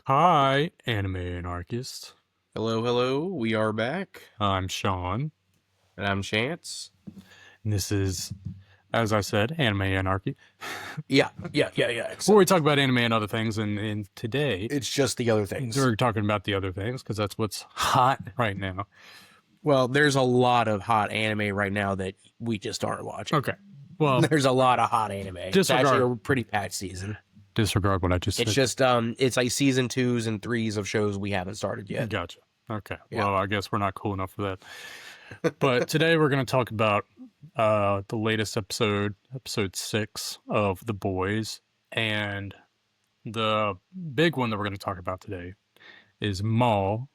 Hi, anime anarchist. Hello, hello. We are back. I'm Sean, And I'm Chance. and this is, as I said, Anime Anarchy, Yeah. where we talk about anime and other things. And today, It's just the other things. we're talking about the other things because that's what's hot right now. Well, there's a lot of hot anime right now that we just aren't watching. Okay, well, There's a lot of hot anime. It's actually a pretty packed season. disregard what I just It's said. just it's like season 2s and 3s of shows we haven't started yet. Gotcha. Okay, Yeah. well, I guess we're not cool enough for that. But today we're going to talk about the latest episode 6 of The Boys, and the big one that we're going to talk about today is Maul,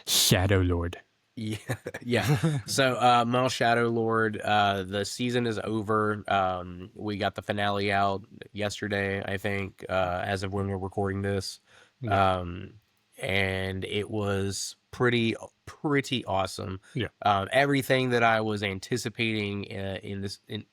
Shadowlord. Yeah, yeah. So, Maul Shadowlord, the season is over. We got the finale out yesterday, I think, as of when we're recording this. Yeah. And it was pretty awesome. Yeah. Everything that I was anticipating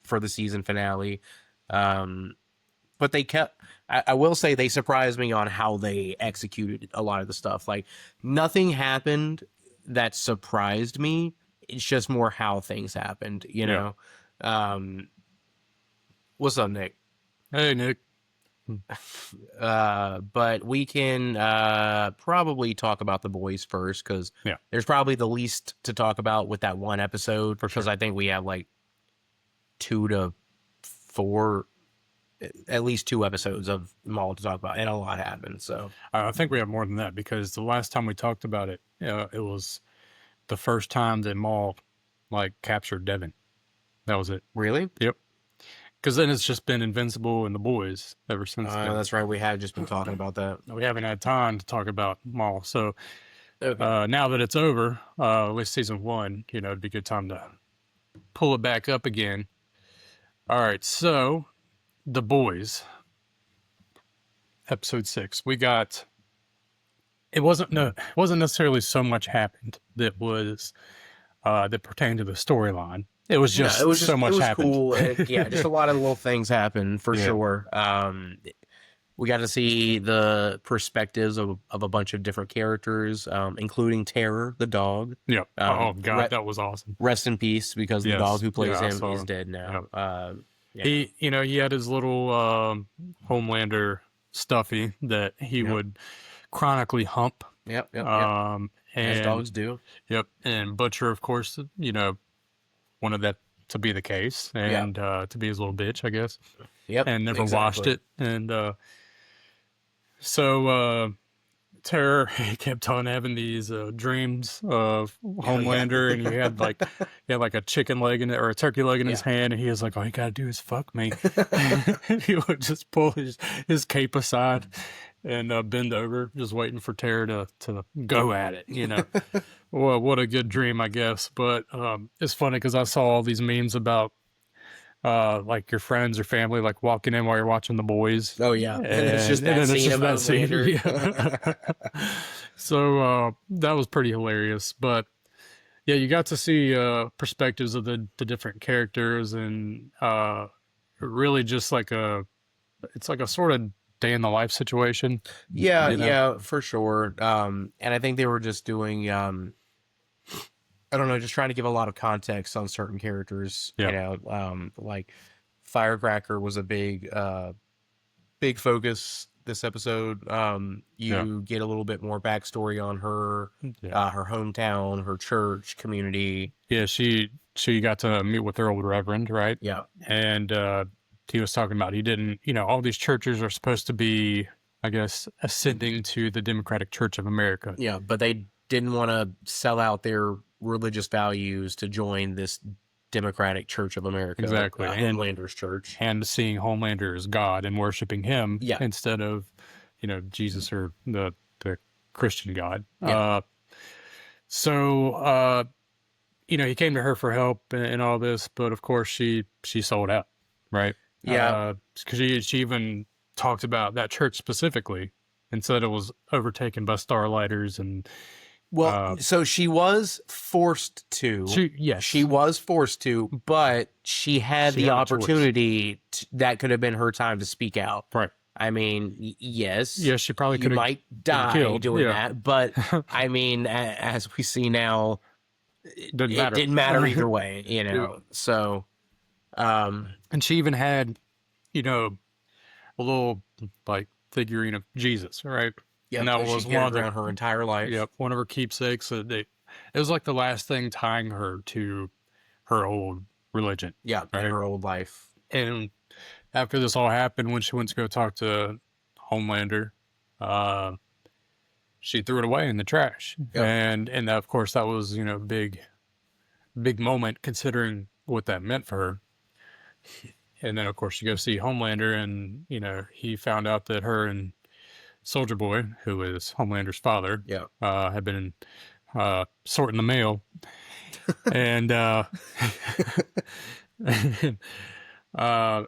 for the season finale. But they kept, I will say they surprised me on how they executed a lot of the stuff. Like, nothing happened that surprised me. It's just more how things happened, you know? What's up, Nick? Hey, Nick. But we can probably talk about the boys first, because there's probably the least to talk about with that one episode, because I think we have like 2 to 4, at least 2 episodes of Maul to talk about, and a lot happened. So I think we have more than that, because the last time we talked about it, it was the first time that Maul like captured Devin. That was it. Really? Yep. Because then it's just been Invincible and the boys ever since then. That's right. We have just been talking about that. We haven't had time to talk about Maul. So Okay. now that it's over, at least season 1, it'd be a good time to pull it back up again. All right. So the boys, episode 6, we got, it wasn't necessarily so much happened that was, that pertained to the storyline. It was just so much happened. Cool. Yeah, just a lot of little things happened for sure. We got to see the perspectives of a bunch of different characters, including Terror, the dog. Yeah. Oh God, that was awesome. Rest in peace, because the dog who plays him is dead now. He had his little Homelander stuffy that he would chronically hump. Yep. And as dogs do. Yep. And Butcher, of course, wanted that to be the case, and to be his little bitch, I guess. Yep. And never washed it. And so Terror, he kept on having these dreams of Homelander, and he had like a chicken leg in it, or a turkey leg in his hand, and he was like, all you gotta do is fuck me. And he would just pull his cape aside and bend over, just waiting for Terror to go at it, Well, what a good dream, I guess. But it's funny because I saw all these memes about like your friends or family like walking in while you're watching The Boys. Oh yeah, and it's just that scene of Homelander. So that was pretty hilarious. But yeah, you got to see perspectives of the different characters, and really just it's like a sort of day in the life situation. Yeah, for sure. And I think they were just doing I don't know, just trying to give a lot of context on certain characters. Like Firecracker was a big focus this episode. You get a little bit more backstory on her, her hometown, her church community. Yeah, she got to meet with her old reverend, right? Yeah. And he was talking about, he didn't, all these churches are supposed to be, I guess, ascending to the Democratic Church of America. Yeah, but they didn't want to sell out their religious values to join this Democratic Church of America. Exactly. Homelander's church. And seeing Homelander as God and worshiping him instead of, Jesus or the Christian God. Yeah. He came to her for help and all this, but of course she sold out, right? Yeah. Because she even talked about that church specifically and said it was overtaken by starlighters and Well, so she was forced to. She was forced to, but she had the opportunity that could have been her time to speak out. Right. I mean, yes, Yeah, she probably you could have might been die killed. doing Yeah. that, but I mean, as we see now, Didn't it matter. didn't matter either way, you Yeah. know. So, um, And she even had, you know, a little like figurine of Jesus, right? And yep, that that she was one carried of the, around her entire life. yep, one of her keepsakes. It was like the last thing tying her to her old religion, Yeah, in right? her old life. And after this all happened, when she went to go talk to Homelander, uh, she threw it away in the trash. Yep. And of course that was, you know, big moment considering what that meant for her. And then of course you go see Homelander, and you know he found out that her and Soldier Boy, who is Homelander's father, Yeah. had been sorting the mail, and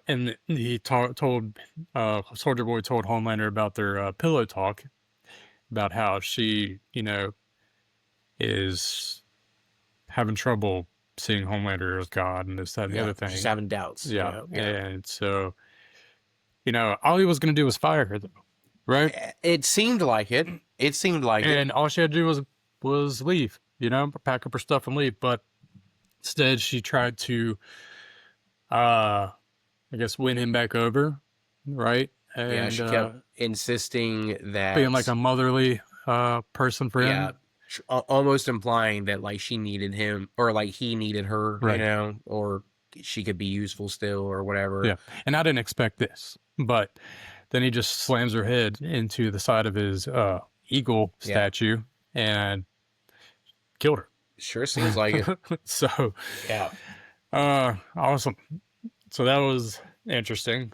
and he told Soldier Boy told Homelander about their pillow talk, about how she, you know, is having trouble seeing Homelander as God and this, that, and the Yeah. other thing. She's having doubts. Yeah. Yeah. And so, you know, all he was going to do was fire her, though, right? It seemed like it. It seemed like it. And all she had to do was leave, you know, pack up her stuff and leave. But instead, she tried to, I guess, win him back over, right? And Yeah, she kept insisting that being like a motherly person for yeah, him. almost implying that like she needed him or like he needed her, Right. you know, or she could be useful still or whatever. Yeah. And I didn't expect this, but then he just slams her head into the side of his eagle statue and killed her. Sure seems like it. So, Yeah. awesome. So that was interesting.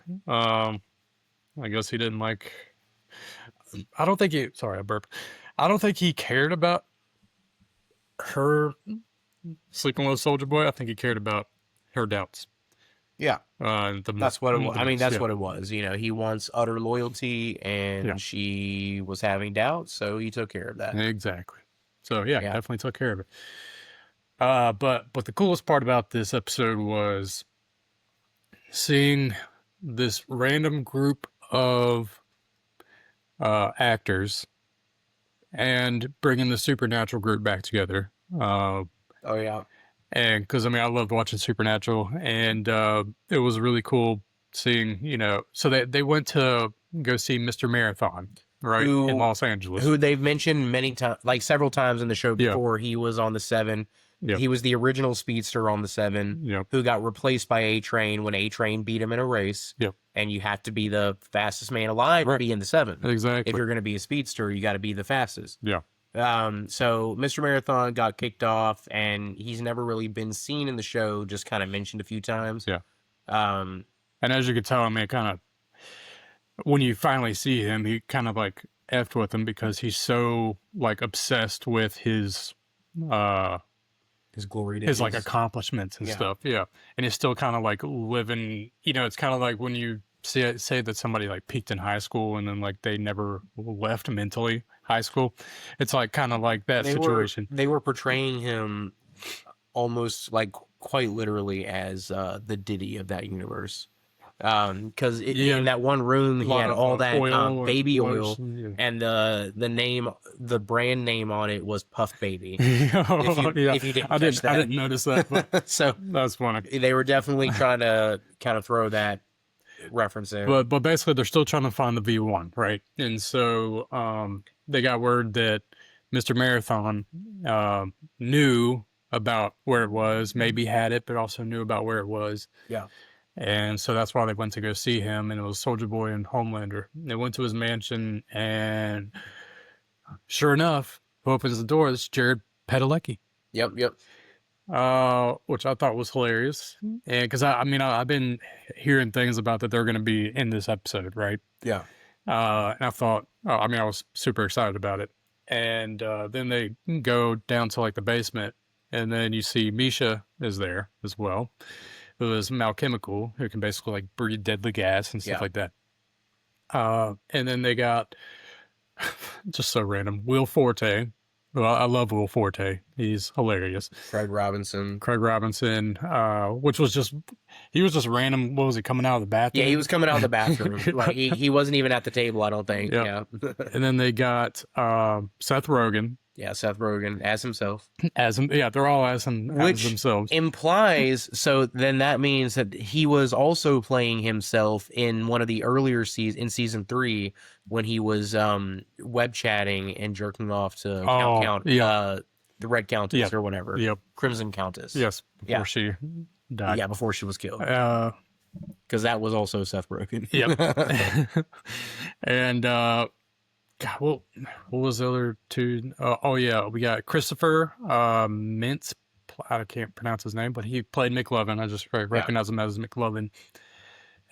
I guess he didn't like. I don't think he. Sorry, I burped. I don't think he cared about her sleeping with Soldier Boy. I think he cared about her doubts. Yeah. That's what it was. I mean, that's what it was. You know, he wants utter loyalty, and she was having doubts, so he took care of that. Exactly. So yeah, definitely took care of it. But the coolest part about this episode was seeing this random group of actors and bringing the Supernatural group back together. Oh yeah. And because I mean, I loved watching Supernatural, and it was really cool seeing, you know, so they went to go see Mr. Marathon, right, in Los Angeles. Who they've mentioned many times, like several times in the show before. He was on the 7. Yep. He was the original speedster on the 7, who got replaced by A-Train when A-Train beat him in a race. Yep. And you have to be the fastest man alive to be in the 7. Exactly. If you're going to be a speedster, you got to be the fastest. Yeah. So Mr. Marathon got kicked off, and he's never really been seen in the show, just kind of mentioned a few times. Yeah. And as you could tell, I mean, kind of, when you finally see him, he kind of like effed with him because he's so like obsessed with his glory days, his like accomplishments and stuff. Yeah. And he's still kind of like living, you know, it's kind of like when you say that somebody like peaked in high school and then like they never left mentally high school. It's like kind of like that situation. They were portraying him almost like quite literally as the Diddy of that universe. Because in that one room he had all that baby oil, and the brand name on it was Puff Baby. If you didn't catch that. I didn't notice that, but so that's funny. They were definitely trying to kind of throw that reference in. But basically they're still trying to find the V1, right? And so they got word that Mr. Marathon knew about where it was, maybe had it, but also knew about where it was. Yeah. And so that's why they went to go see him, and it was Soldier Boy and Homelander. They went to his mansion, and sure enough, who opens the door? It's Jared Padalecki. Yep. Which I thought was hilarious. And because I mean, I've been hearing things about that they're going to be in this episode, right? Yeah. And I thought, I was super excited about it. And then they go down to like the basement, and then you see Misha is there as well, who is Malchemical, who can basically like breathe deadly gas and stuff like that. And then they got just so random Will Forte, Well, I love Will Forte. He's hilarious. Craig Robinson. Which was just, he was just random. What was he, coming out of the bathroom? Yeah, he was coming out of the bathroom. Like he wasn't even at the table, I don't think. Yep. Yeah. And then they got Seth Rogen. Yeah, Seth Rogen as himself. As him, yeah, they're all as themselves. Implies, so then that means that he was also playing himself in one of the earlier seasons, in season 3, when he was web chatting and jerking off to the Red Countess or whatever. Yep. Crimson Countess. Yes, before she died. Yeah, before she was killed. Because that was also Seth Rogen. Yep. And God, what was the other two? We got Christopher Mintz. I can't pronounce his name, but he played McLovin. I just recognize him as McLovin.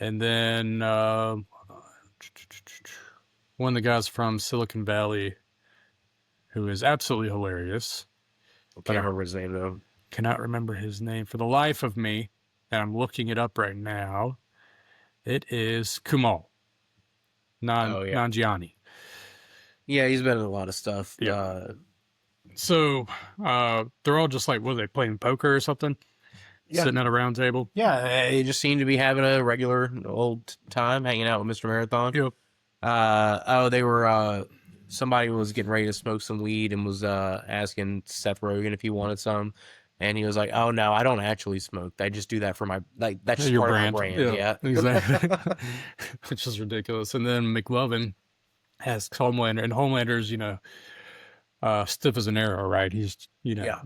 And then one of the guys from Silicon Valley, who is absolutely hilarious. I can't remember his name though. Cannot remember his name for the life of me, and I'm looking it up right now. It is Kumail Nanjiani. Yeah, he's been in a lot of stuff. Yeah. So they're all just like, what are they, playing poker or something? Yeah. Sitting at a round table? Yeah, they just seem to be having a regular old time hanging out with Mr. Marathon. Yep. They were, somebody was getting ready to smoke some weed and was asking Seth Rogen if he wanted some. And he was like, "Oh no, I don't actually smoke. I just do that for my that's just part of my brand." Yeah. Exactly. Which is ridiculous. And then McLovin has Homelander, and Homelander's, stiff as an arrow, right? He's,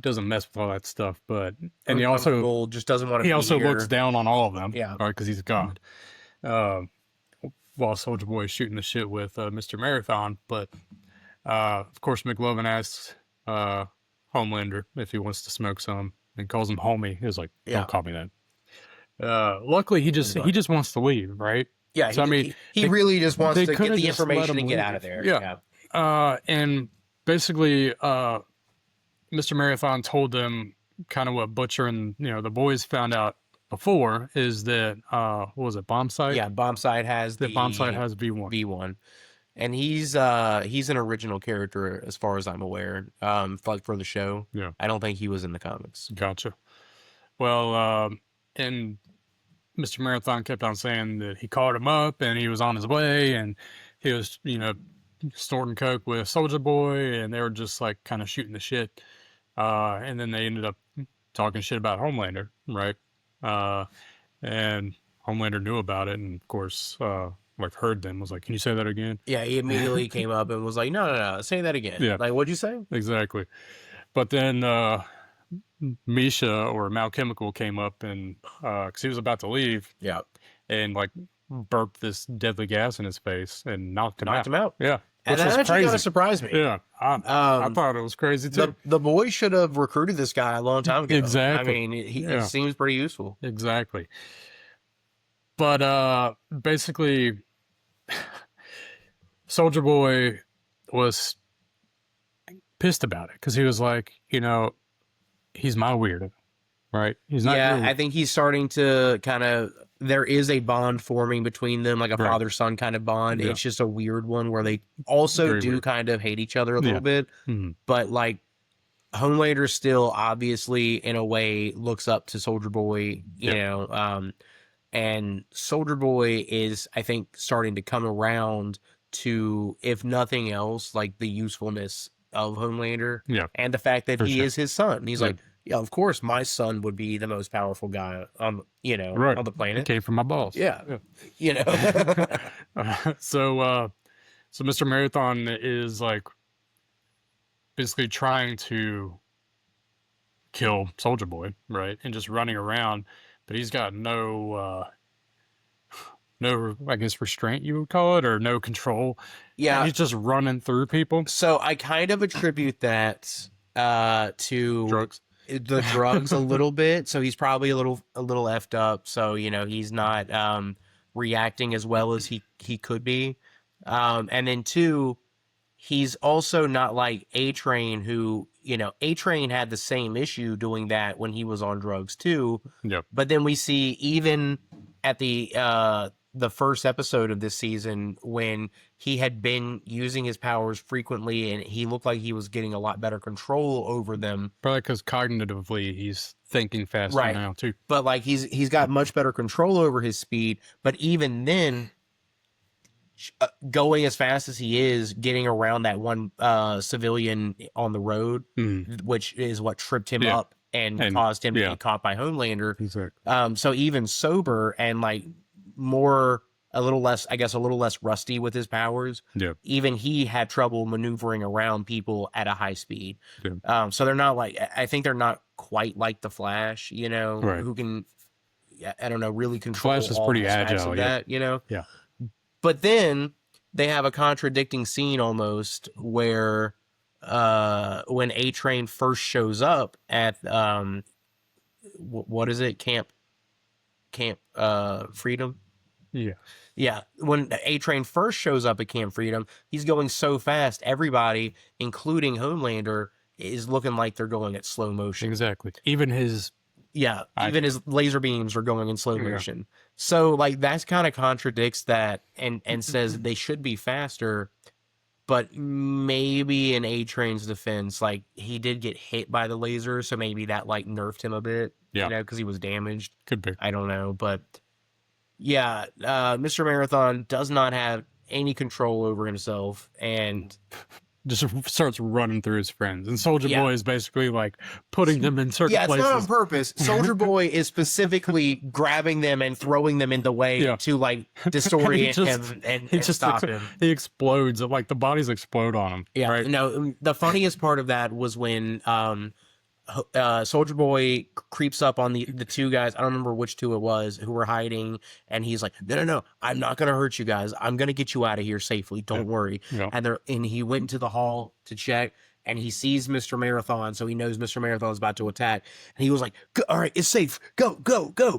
doesn't mess with all that stuff, but he also just doesn't want to. He also looks down on all of them, right? Because he's a god. While Soldier Boy is shooting the shit with Mr. Marathon, but of course McLovin asks Homelander if he wants to smoke some, and calls him homie. He was like, "Don't call me that." Luckily, he just wants to leave, right? Yeah, so he really just wants to get the information and get out of there. Yeah. And basically, Mr. Marathon told them kind of what Butcher and the boys found out before is that what was it, Bombsight? Yeah, Bombsight has V1. V1. And he's an original character as far as I'm aware. For the show. Yeah. I don't think he was in the comics. Gotcha. Well, and Mr. Marathon kept on saying that he called him up and he was on his way and he was, snorting coke with Soldier Boy, and they were just like kind of shooting the shit. And then they ended up talking shit about Homelander, right? And Homelander knew about it, and of course, heard them, was like, "Can you say that again?" Yeah, he immediately came up and was like, no, say that again. Yeah. Like, what'd you say? Exactly. But then Misha or Mal Chemical came up and because he was about to leave, and burped this deadly gas in his face and knocked him out. Yeah, and that actually kind of surprised me. Yeah, I thought it was crazy too. The boys should have recruited this guy a long time ago. Exactly. I mean, he seems pretty useful. Exactly. But basically, Soldier Boy was pissed about it because he was like, he's my weirdo, right? He's not. Yeah, I think he's starting to kind of. There is a bond forming between them, like a father-son kind of bond. Yeah. It's just a weird one where they also kind of hate each other a little bit. Mm-hmm. But Homelander still obviously, in a way, looks up to Soldier Boy, you know. And Soldier Boy is, I think, starting to come around to, if nothing else, the usefulness of Homelander. Yeah. And the fact that he is his son. He's like, yeah, of course, my son would be the most powerful guy on, on the planet. It came from my balls. Yeah. So Mr. Marathon is basically trying to kill Soldier Boy, right? And just running around, but he's got no, I guess, restraint, you would call it, or no control. Yeah. And he's just running through people. So I kind of attribute that to drugs. The drugs a little bit. So he's probably a little effed up. So, he's not reacting as well as he could be. And then 2, he's also not like A-Train, who, A-Train had the same issue doing that when he was on drugs too. Yep. But then we see even at the the first episode of this season when he had been using his powers frequently and he looked like he was getting a lot better control over them. Probably because cognitively he's thinking faster now too. But like he's got much better control over his speed. But even then, going as fast as he is, getting around that one civilian on the road, which is what tripped him up and caused him to get caught by Homelander. Exactly. So even sober and like a little less rusty with his powers. Yeah. Even he had trouble maneuvering around people at a high speed. Yeah. So they're not like, I think they're not quite like the Flash, you know, who can, I don't know, really control. Flash is pretty agile, that, you know? Yeah. But then they have a contradicting scene almost where when A-Train first shows up at what is it? Camp Freedom? Yeah. Yeah. When A-Train first shows up at Camp Freedom, he's going so fast, everybody, including Homelander, is looking like they're going at slow motion. Exactly. Even his laser beams are going in slow motion. So like that's kind of contradicts that and says they should be faster, but maybe in A-Train's defense, like he did get hit by the laser, so maybe that like nerfed him a bit, you know, because he was damaged. Could be. I don't know, but yeah, Mr. Marathon does not have any control over himself and just starts running through his friends. And Soldier Boy is basically like putting them in certain places. Yeah, it's not on purpose. Soldier Boy is specifically grabbing them and throwing them in the way to like disorient him and stop him. He explodes. Like the bodies explode on him. Yeah. Right? No, the funniest part of that was when Soldier Boy creeps up on the two guys. I don't remember which two it was who were hiding, and he's like, "No, I'm not gonna hurt you guys. I'm gonna get you out of here safely. Don't worry." Yeah. And he went into the hall to check, and he sees Mr. Marathon, so he knows Mr. Marathon's about to attack. And he was like, "All right, it's safe. Go."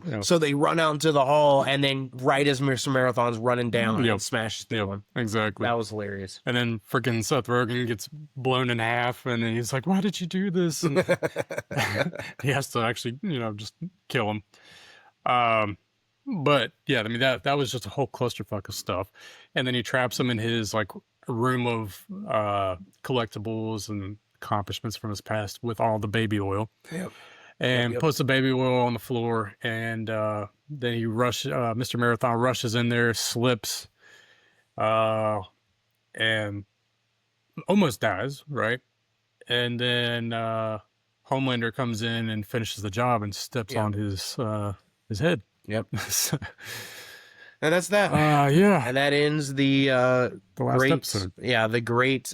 Yeah. So they run out into the hall, and then right as Mr. Marathon's running down, and smashes through him. Exactly. That was hilarious. And then freaking Seth Rogen gets blown in half, and then he's like, "Why did you do this?" And he has to actually, just kill him. But yeah, I mean that was just a whole clusterfuck of stuff. And then he traps him in his like room of collectibles and accomplishments from his past with all the baby oil. Yep. And puts the baby oil on the floor, and then Mr. Marathon rushes in there, slips, and almost dies, right? And then Homelander comes in and finishes the job and steps on his head. Yep. And that's that. Yeah. And that ends the last episode. Yeah, the great.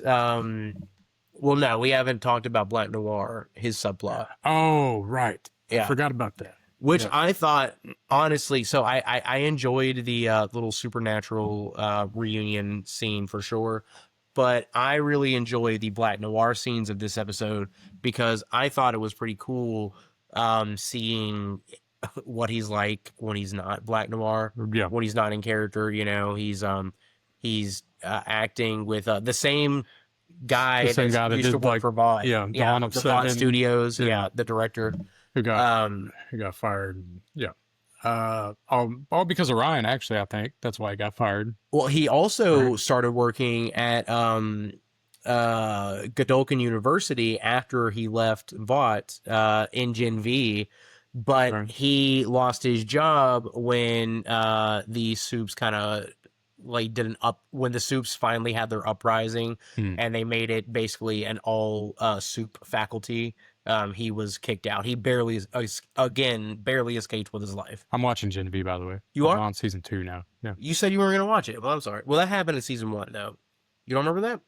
Well, no, we haven't talked about Black Noir, his subplot. Oh, right. Yeah, I forgot about that. Which I thought, honestly, so I enjoyed the little supernatural reunion scene for sure. But I really enjoy the Black Noir scenes of this episode because I thought it was pretty cool seeing what he's like when he's not Black Noir. Yeah. When he's not in character, he's acting with the same guy that used to work for Vought. Dawn of the Vought Studios. Yeah, the director who got fired. Yeah. All because of Ryan, actually, I think that's why he got fired. Well, he also started working at Godolphin University after he left Vought in Gen V, but he lost his job when the Soups kind of like when the Soups finally had their uprising and they made it basically an all Soup faculty. He was kicked out. He barely escaped with his life. I'm watching Gen V, by the way. You are? I'm on season 2 now. Yeah. You said you weren't going to watch it. Well, I'm sorry. Well, that happened in season 1, though. You don't remember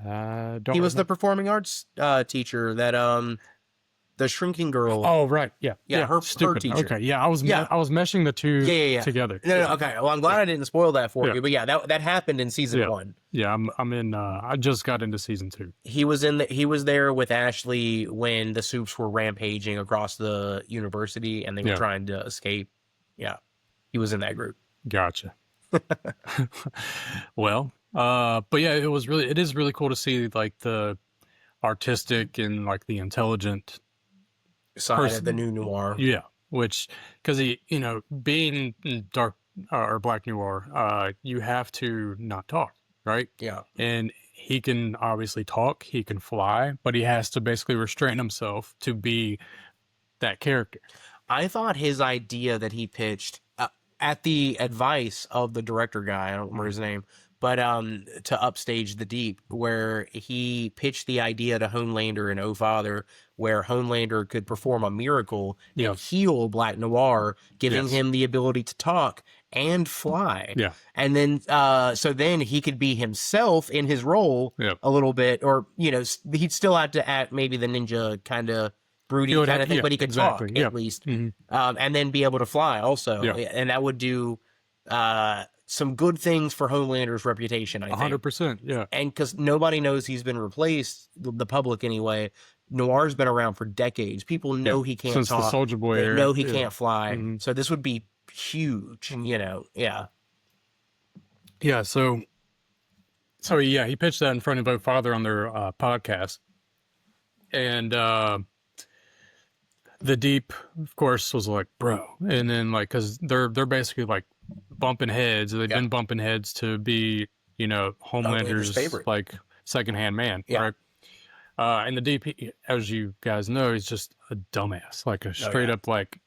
that? He was the performing arts teacher that the shrinking girl. Oh, right. Yeah. Her teacher. Okay. Yeah, I was meshing the two together. No. Okay. Well, I'm glad I didn't spoil that for you. But yeah, that happened in season 1. Yeah, I'm in. I just got into season 2. He was there with Ashley when the Soups were rampaging across the university and they were trying to escape. Yeah, he was in that group. Gotcha. Well, but yeah, it is really cool to see like the artistic and like the intelligent side of the new noir. Yeah, which because he, being or Black Noir, you have to not talk, right? Yeah. And he can obviously talk, he can fly, but he has to basically restrain himself to be that character. I thought his idea that he pitched at the advice of the director guy, I don't remember his name, but to upstage the Deep, where he pitched the idea to Homelander and Oh Father, where Homelander could perform a miracle and heal Black Noir, giving him the ability to talk and fly. Yeah. And then so then he could be himself in his role a little bit, or he'd still have to act maybe the ninja kind of broody kind of thing, but he could talk at least, and then be able to fly also, and that would do some good things for Homelander's reputation, I think. 100%, yeah. And because nobody knows he's been replaced, the public anyway. Noir's been around for decades. People know he can't Since talk. the Soldier Boy they era. know he can't fly. So this would be huge, Yeah, so he pitched that in front of Oh Father on their podcast. And the Deep, of course, was like, bro. And then, like, because they're basically, like, bumping heads. They've been bumping heads to be, Homelander's favorite, like, secondhand man, right? And the Deep, as you guys know, he's just a dumbass. Like, a straight-up, like,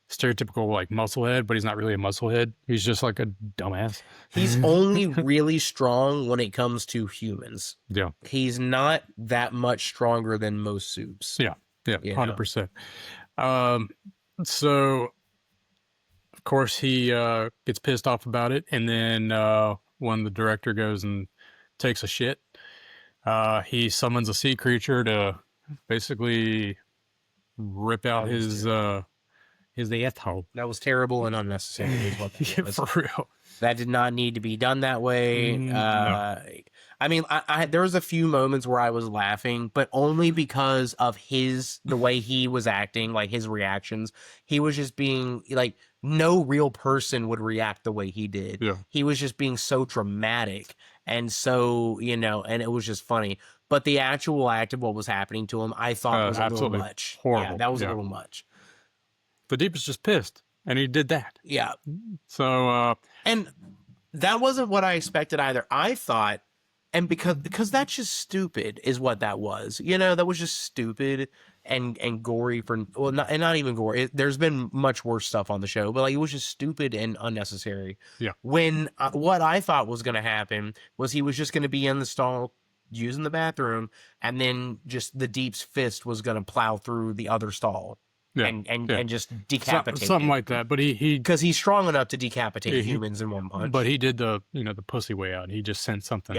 stereotypical, like, musclehead, but he's not really a musclehead. He's just, like, a dumbass. He's only really strong when it comes to humans. Yeah. He's not that much stronger than most soups. Yeah, 100%. So, of course, he gets pissed off about it, and then when the director goes and takes a shit, he summons a sea creature to basically rip out his asshole. That was terrible and unnecessary. Is what that was. For real. That did not need to be done that way. No. I mean, there was a few moments where I was laughing, but only because of the way he was acting, like his reactions. He was just being like, no real person would react the way he did. Yeah. He was just being so dramatic. And so, and it was just funny. But the actual act of what was happening to him, I thought was a little much. Horrible. Yeah, that was a little much. The Deep is just pissed, and he did that. Yeah. So, and that wasn't what I expected either. I thought, and because that's just stupid, is what that was. That was just stupid and gory not even gory. There's been much worse stuff on the show, but like it was just stupid and unnecessary. Yeah. When what I thought was going to happen was he was just going to be in the stall using the bathroom, and then just the Deep's fist was going to plow through the other stall. And just decapitate something like that. But he because he's strong enough to decapitate humans in one punch. But he did the pussy way out. He just sent something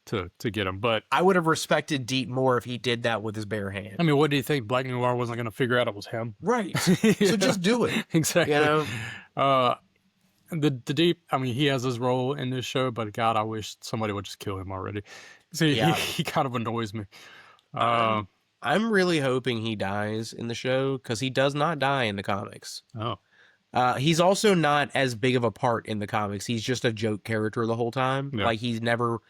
to get him. But I would have respected Deep more if he did that with his bare hand. I mean, what do you think? Black Noir wasn't going to figure out it was him, right? So just do it. Exactly. The Deep. I mean, he has his role in this show, but God, I wish somebody would just kill him already. See, he kind of annoys me. I'm really hoping he dies in the show because he does not die in the comics. Oh. He's also not as big of a part in the comics. He's just a joke character the whole time. Yeah. Like he is never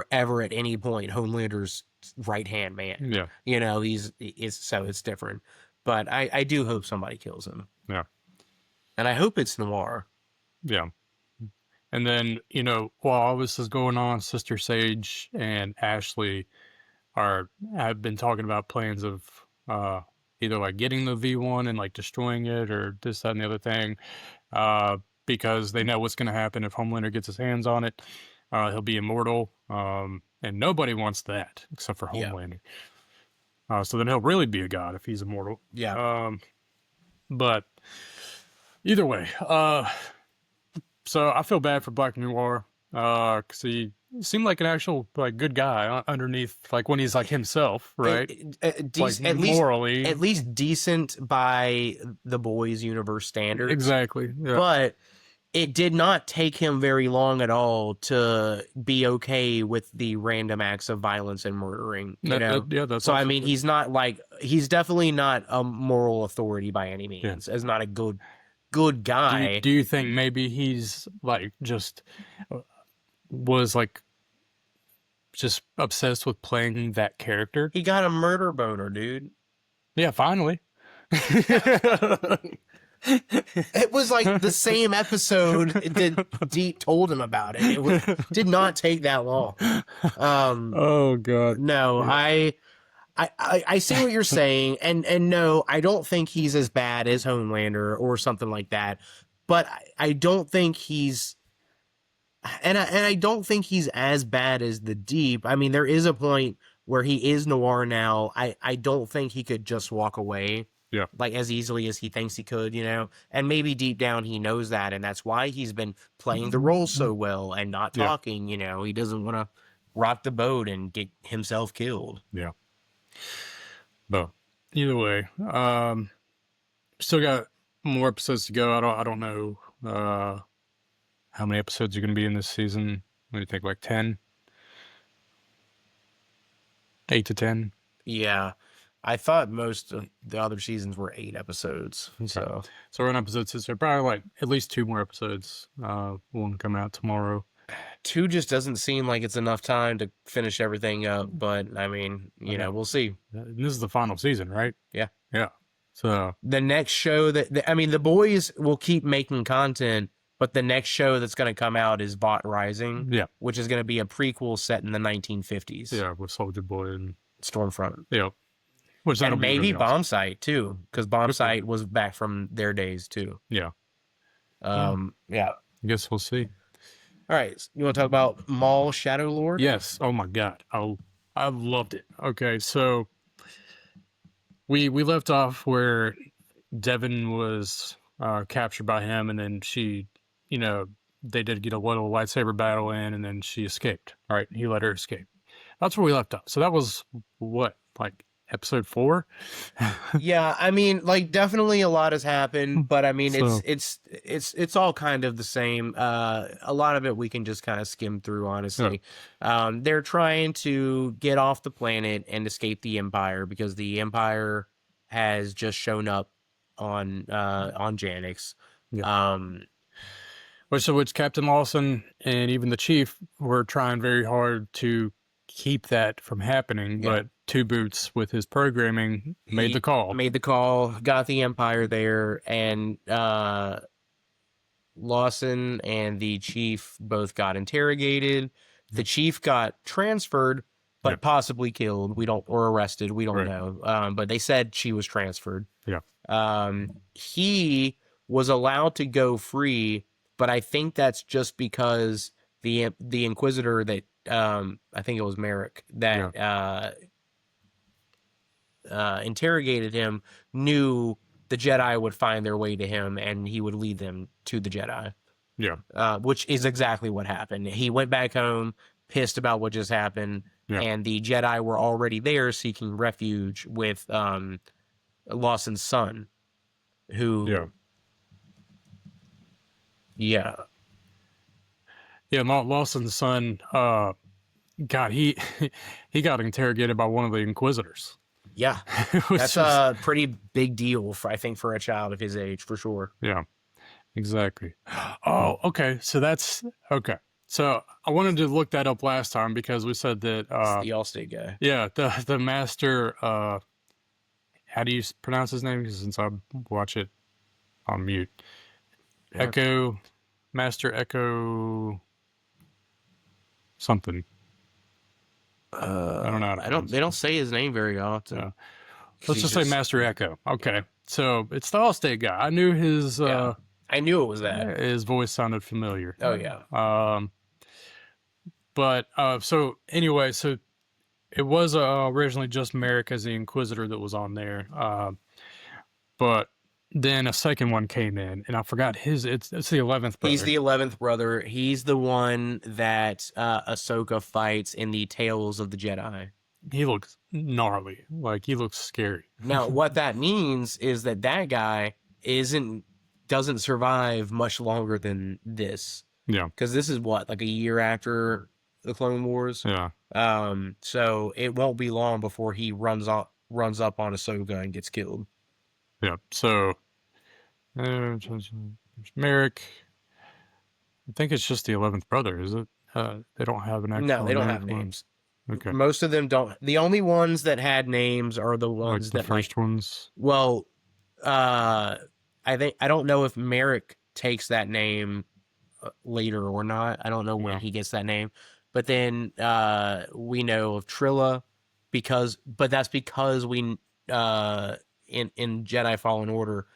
ever at any point Homelander's right hand man. Yeah. It's different. But I do hope somebody kills him. Yeah. And I hope it's Noir. Yeah. And then, while all this is going on, Sister Sage and Ashley have been talking about plans of either like getting the V1 and like destroying it or this, that, and the other thing, because they know what's going to happen if Homelander gets his hands on it. He'll be immortal, and nobody wants that except for Homelander. So then he'll really be a god if he's immortal. Yeah. But either way, so I feel bad for Black Noir because he seemed like an actual like good guy underneath, like when he's like himself, right? Morally, at least decent by the Boys universe standards. Exactly. Yeah. But it did not take him very long at all to be okay with the random acts of violence and murdering. That's so. I mean, he's definitely not a moral authority by any means. As not a good guy. Do you think maybe he's like just was like just obsessed with playing that character? He got a murder boner, dude. Yeah, finally. It was like the same episode that Deep told him about it. Did not take that long. Oh god. No, Yeah. I see what you're saying, and no, I don't think he's as bad as Homelander or something like that. But I don't think he's, and I don't think he's as bad as the Deep. I mean, there is a point where he is noir now. I don't think he could just walk away. Yeah. Like as easily as he thinks he could, you know, and maybe deep down he knows that, and that's why he's been playing the role so well and not talking. You know, he doesn't want to rock the boat and get himself killed. Yeah. But either way, still got more episodes to go. I don't know how many episodes are going to be in this season. What do you think? Like 10? 8 to 10? Yeah. I thought most of the other seasons were 8 episodes. So we're on episode 6. So probably like at least 2 more episodes. One coming out tomorrow. 2 just doesn't seem like it's enough time to finish everything up. But I mean, you know, we'll see. This is the final season, right? Yeah. Yeah. So the next show I mean, the boys will keep making content, but the next show that's going to come out is Bot Rising. Yeah. Which is going to be a prequel set in the 1950s. Yeah, with Soldier Boy and Stormfront. Yeah. Which and maybe really Bomb Sight too, because Bomb Sight was back from their days too. Yeah. Yeah. I guess we'll see. All right. You want to talk about Maul Shadowlord? Yes. Oh my god. I loved it. Okay, so we left off where Devin was captured by him, and then she, you know, they did get a little lightsaber battle in, and then she escaped. All right, he let her escape. That's where we left off. So that was what, like episode 4? Yeah, I mean, like definitely a lot has happened, but I mean, it's all kind of the same. A lot of it we can just kind of skim through, honestly. Yeah. They're trying to get off the planet and escape the Empire because the Empire has just shown up on Janix. Yeah. Which Captain Lawson and even the Chief were trying very hard to keep that from happening, yeah. But Two Boots with his programming made the call, got the Empire there, and Lawson and the Chief both got interrogated. The Chief got transferred, but possibly killed. Or arrested. We don't know. But they said she was transferred. Yeah. He was allowed to go free, but I think that's just because the Inquisitor that I think it was Merrick that interrogated him knew the Jedi would find their way to him and he would lead them to the Jedi. Yeah. Which is exactly what happened. He went back home pissed about what just happened, and the Jedi were already there seeking refuge with Lawson's son, who Lawson's son, God, he got interrogated by one of the Inquisitors. Yeah, that's a pretty big deal, for a child of his age, for sure. Yeah, exactly. Oh, okay. So that's okay. So I wanted to look that up last time because we said that it's the Allstate guy. Yeah, the master. How do you pronounce his name? Since I watch it on mute. Yeah. Master Echo. Something. I don't know. They don't say his name very often. Yeah. Let's just say Master Echo. Okay. So it's the Allstate guy. I knew his I knew it was that. His voice sounded familiar. Oh yeah. But so anyway, so it was originally just Merrick as the Inquisitor that was on there. But then a second one came in, and I forgot his. It's the 11th brother. He's the 11th brother. He's the one that Ahsoka fights in the Tales of the Jedi. He looks gnarly. Like, he looks scary. Now, what that means is that guy doesn't survive much longer than this. Yeah. Because this is what, like a year after the Clone Wars? Yeah. So it won't be long before he runs up on Ahsoka and gets killed. Yeah, so Merrick, I think it's just the 11th brother, is it? They don't have an actual No, they don't have names. Okay. Most of them don't. The only ones that had names are the ones like the first ones? Well, I I don't know if Merrick takes that name later or not. I don't know when he gets that name. But then we know of Trilla but that's because we in Jedi Fallen Order,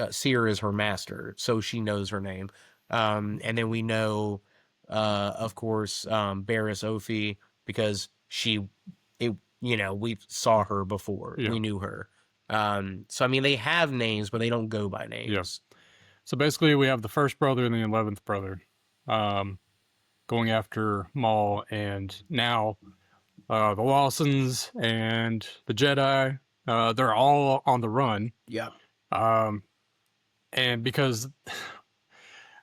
Seer is her master, so she knows her name. And then we know, of course, Barriss Offee because we saw her before. Yeah. We knew her. So I mean, they have names, but they don't go by names. Yeah. So basically, we have the first brother and the 11th brother going after Maul, and now the Lawsons and the Jedi, they're all on the run. Yeah. And because,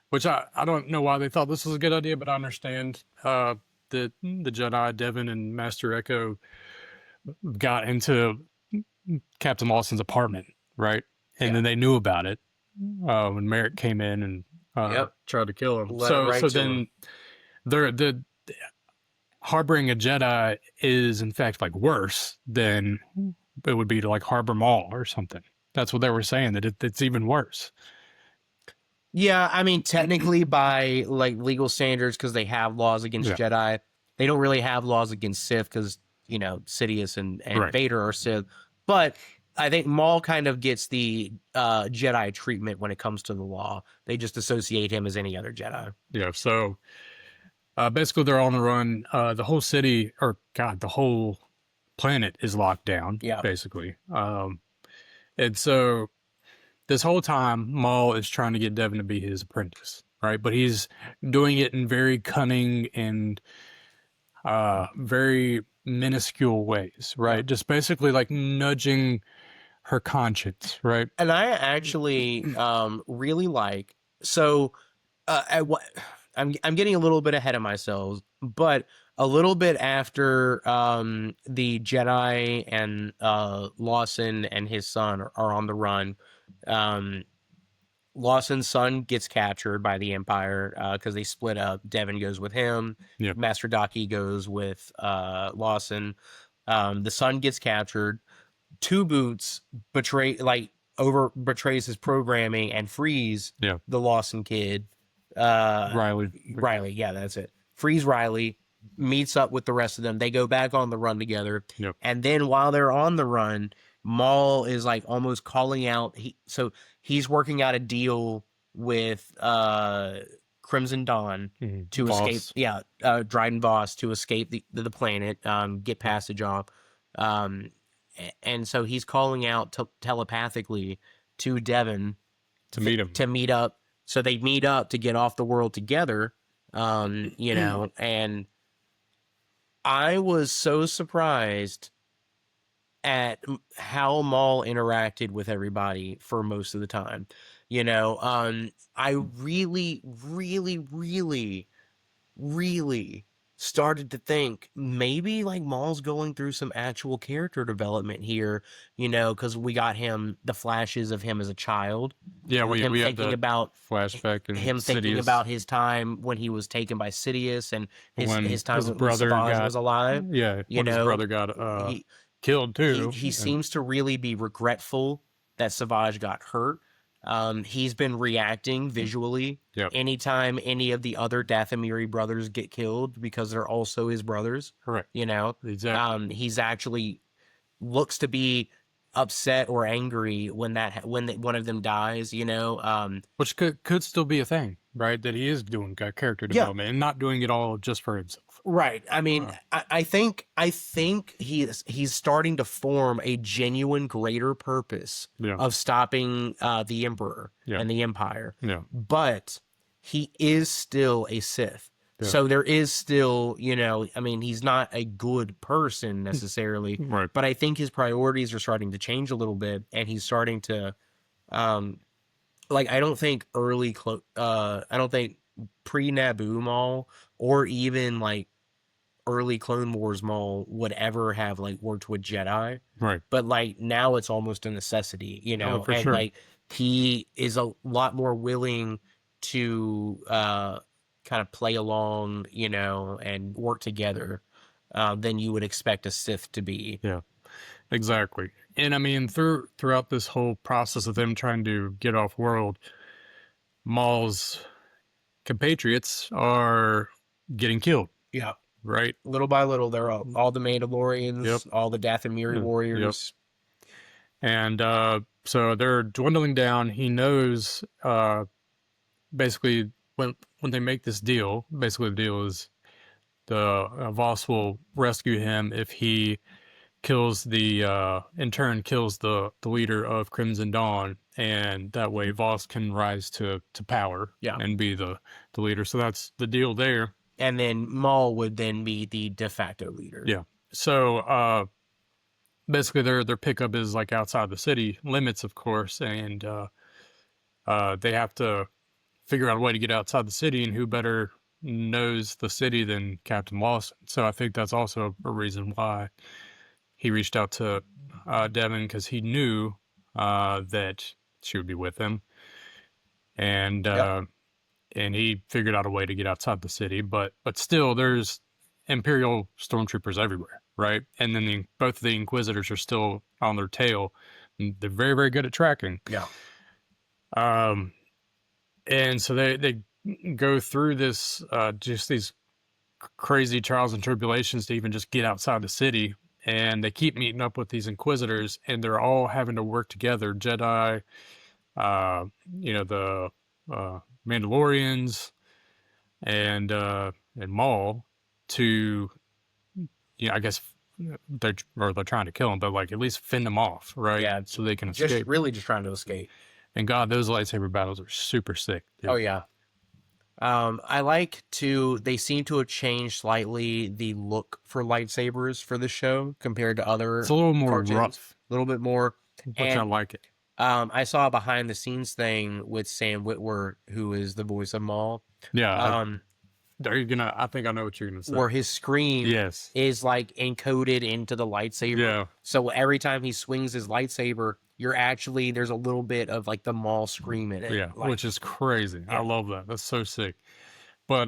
which I don't know why they thought this was a good idea, but I understand that the Jedi, Devin and Master Echo, got into Captain Lawson's apartment, right? And then they knew about it when Merrick came in and tried to kill him. Then the harboring a Jedi is in fact like worse than it would be to like harbor Maul or something. That's what they were saying, that it's even worse. Yeah, I mean, technically by like legal standards, because they have laws against Jedi, they don't really have laws against Sith because, Sidious and Vader are Sith. But I think Maul kind of gets the Jedi treatment when it comes to the law. They just associate him as any other Jedi. Yeah, so basically they're on the run. The whole city, or God, the whole planet is locked down, basically. And so this whole time, Maul is trying to get Devin to be his apprentice, right? But he's doing it in very cunning and very minuscule ways, right? Just basically like nudging her conscience, right? And I actually really like, so I'm getting a little bit ahead of myself, but a little bit after the Jedi and Lawson and his son are on the run, Lawson's son gets captured by the Empire because they split up. Devin goes with him. Yep. Master Daki goes with Lawson. The son gets captured. Two Boots betrays his programming and frees the Lawson kid. Riley, yeah, that's it. Frees Riley, meets up with the rest of them. They go back on the run together. Yep. And then while they're on the run, Maul is like almost calling out. He's working out a deal with Crimson Dawn to escape. Yeah, Dryden Voss to escape the planet, get passage off. And so he's calling out telepathically to Devin to meet him, to meet up. So they meet up to get off the world together. And I was so surprised at how Maul interacted with everybody for most of the time. I really, really, really, really started to think maybe like Maul's going through some actual character development here, because we got the flashes of him as a child. Yeah, we thinking had the about flashback and him thinking Sidious. About his time when he was taken by Sidious and his time when brother was alive. Yeah, his brother got killed too. He seems to really be regretful that Savage got hurt. He's been reacting visually anytime any of the other Dathomiri brothers get killed because they're also his brothers. Correct. Exactly. He's actually looks to be upset or angry when one of them dies. Which could still be a thing, right? That he is doing character development and not doing it all just for himself. Right. I mean, I think he's starting to form a genuine greater purpose of stopping the Emperor and the Empire. Yeah. But he is still a Sith. Yeah. So there is still, I mean, he's not a good person necessarily, right. But I think his priorities are starting to change a little bit, and he's starting to, I don't think I don't think pre-Naboo Maul or even like early Clone Wars Maul would ever have like worked with Jedi, right? But like now it's almost a necessity, Oh, for and sure. like he is a lot more willing to kind of play along, and work together than you would expect a Sith to be. Yeah. exactly. And I mean, throughout this whole process of them trying to get off world, Maul's compatriots are getting killed, Yeah. right? Little by little, they're all the Yep. Mandalorians, all the Dathomiri Yep. warriors. And so they're dwindling down. He knows basically when they make this deal, basically the deal is the Voss will rescue him if he kills in turn kills the leader of Crimson Dawn, and that way Voss can rise to power and be the leader. So that's the deal there. And then Maul would then be the de facto leader. Yeah. So basically their pickup is like outside the city limits, of course, and they have to figure out a way to get outside the city, and who better knows the city than Captain Lawson. So I think that's also a reason why he reached out to Devin, because he knew that she would be with him, and and he figured out a way to get outside the city. But still, there's Imperial stormtroopers everywhere, right? And then both of the Inquisitors are still on their tail. And they're very, very good at tracking. Yeah. And so they go through this just these crazy trials and tribulations to even just get outside the city. And they keep meeting up with these Inquisitors, and they're all having to work together. Jedi, the Mandalorians, and Maul, to, I guess they're trying to kill him, but like at least fend them off, right? Yeah, so they can escape. Just trying to escape. And God, those lightsaber battles are super sick, dude. Oh yeah. They seem to have changed slightly the look for lightsabers for the show compared to other. It's a little more cartoons. rough, a little bit more. but I like it. I saw a behind the scenes thing with Sam Witwer, who is the voice of Maul. Yeah. I think I know what you're gonna say. Where his scream Yes. is like encoded into the lightsaber. Yeah. So every time he swings his lightsaber, there's a little bit of like the Maul scream in it. Yeah, like, which is crazy. Yeah. I love that. That's so sick. But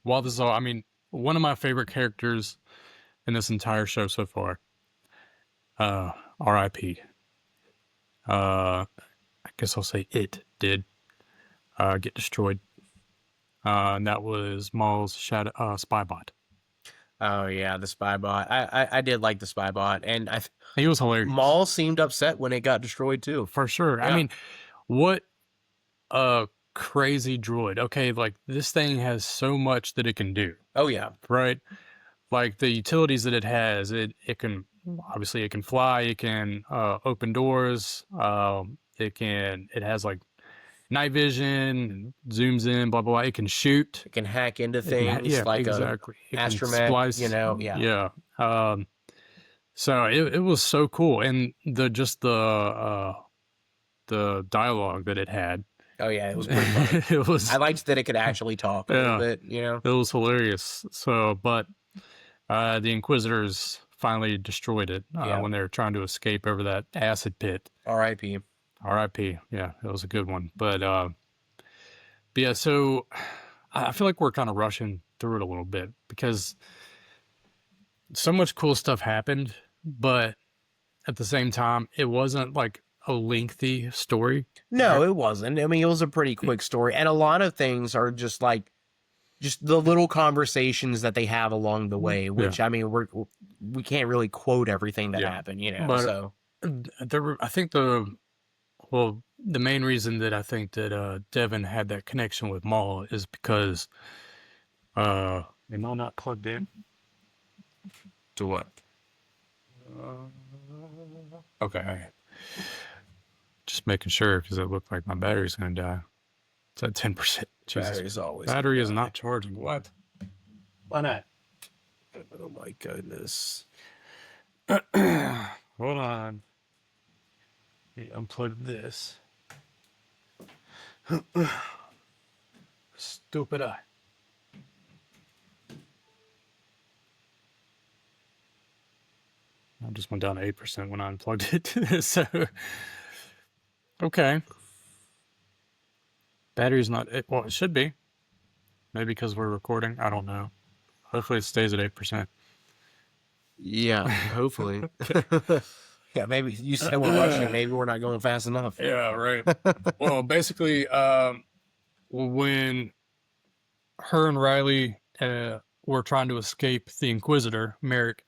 while this is all, I mean, one of my favorite characters in this entire show so far, R.I.P. I guess I'll say it did get destroyed. And that was Maul's spy bot. Oh yeah, the spy bot. I did like the spy bot, and He was hilarious. Maul seemed upset when it got destroyed too. For sure. Yeah. I mean, what a crazy droid. Okay, like this thing has so much that it can do. Oh yeah. Right? Like the utilities that it has, it can fly, it can open doors, it has like night vision, zooms in, blah blah blah. It can shoot. It can hack into things like exactly. a astromech, yeah. So it was so cool, and the dialogue that it had. Oh yeah, it was pretty fun. It was. I liked that it could actually talk a little bit. It was hilarious. So, but the Inquisitors finally destroyed it when they were trying to escape over that acid pit. R.I.P. R.I.P. Yeah, it was a good one. But yeah, so I feel like we're kind of rushing through it a little bit because so much cool stuff happened, but at the same time, it wasn't like a lengthy story. No, it wasn't. I mean, it was a pretty quick story, and a lot of things are just the little conversations that they have along the way. Which I mean, we can't really quote everything that happened, But so I think the main reason that I think that Devin had that connection with Maul is because am I not plugged in? To what? Okay. Just making sure because it looked like my battery's going to die. It's at 10%. Battery's always. Battery is not charging. What? Why not? Oh my goodness. Hold on. Unplug this. Stupid eye. I just went down to 8% when I unplugged it. So, okay. Battery's not, well, it should be. Maybe because we're recording. I don't know. Hopefully it stays at 8%. Yeah, hopefully. Yeah, maybe you said we're rushing. Maybe we're not going fast enough. Yeah, right. Well, basically, when her and Riley were trying to escape the Inquisitor, Merrick,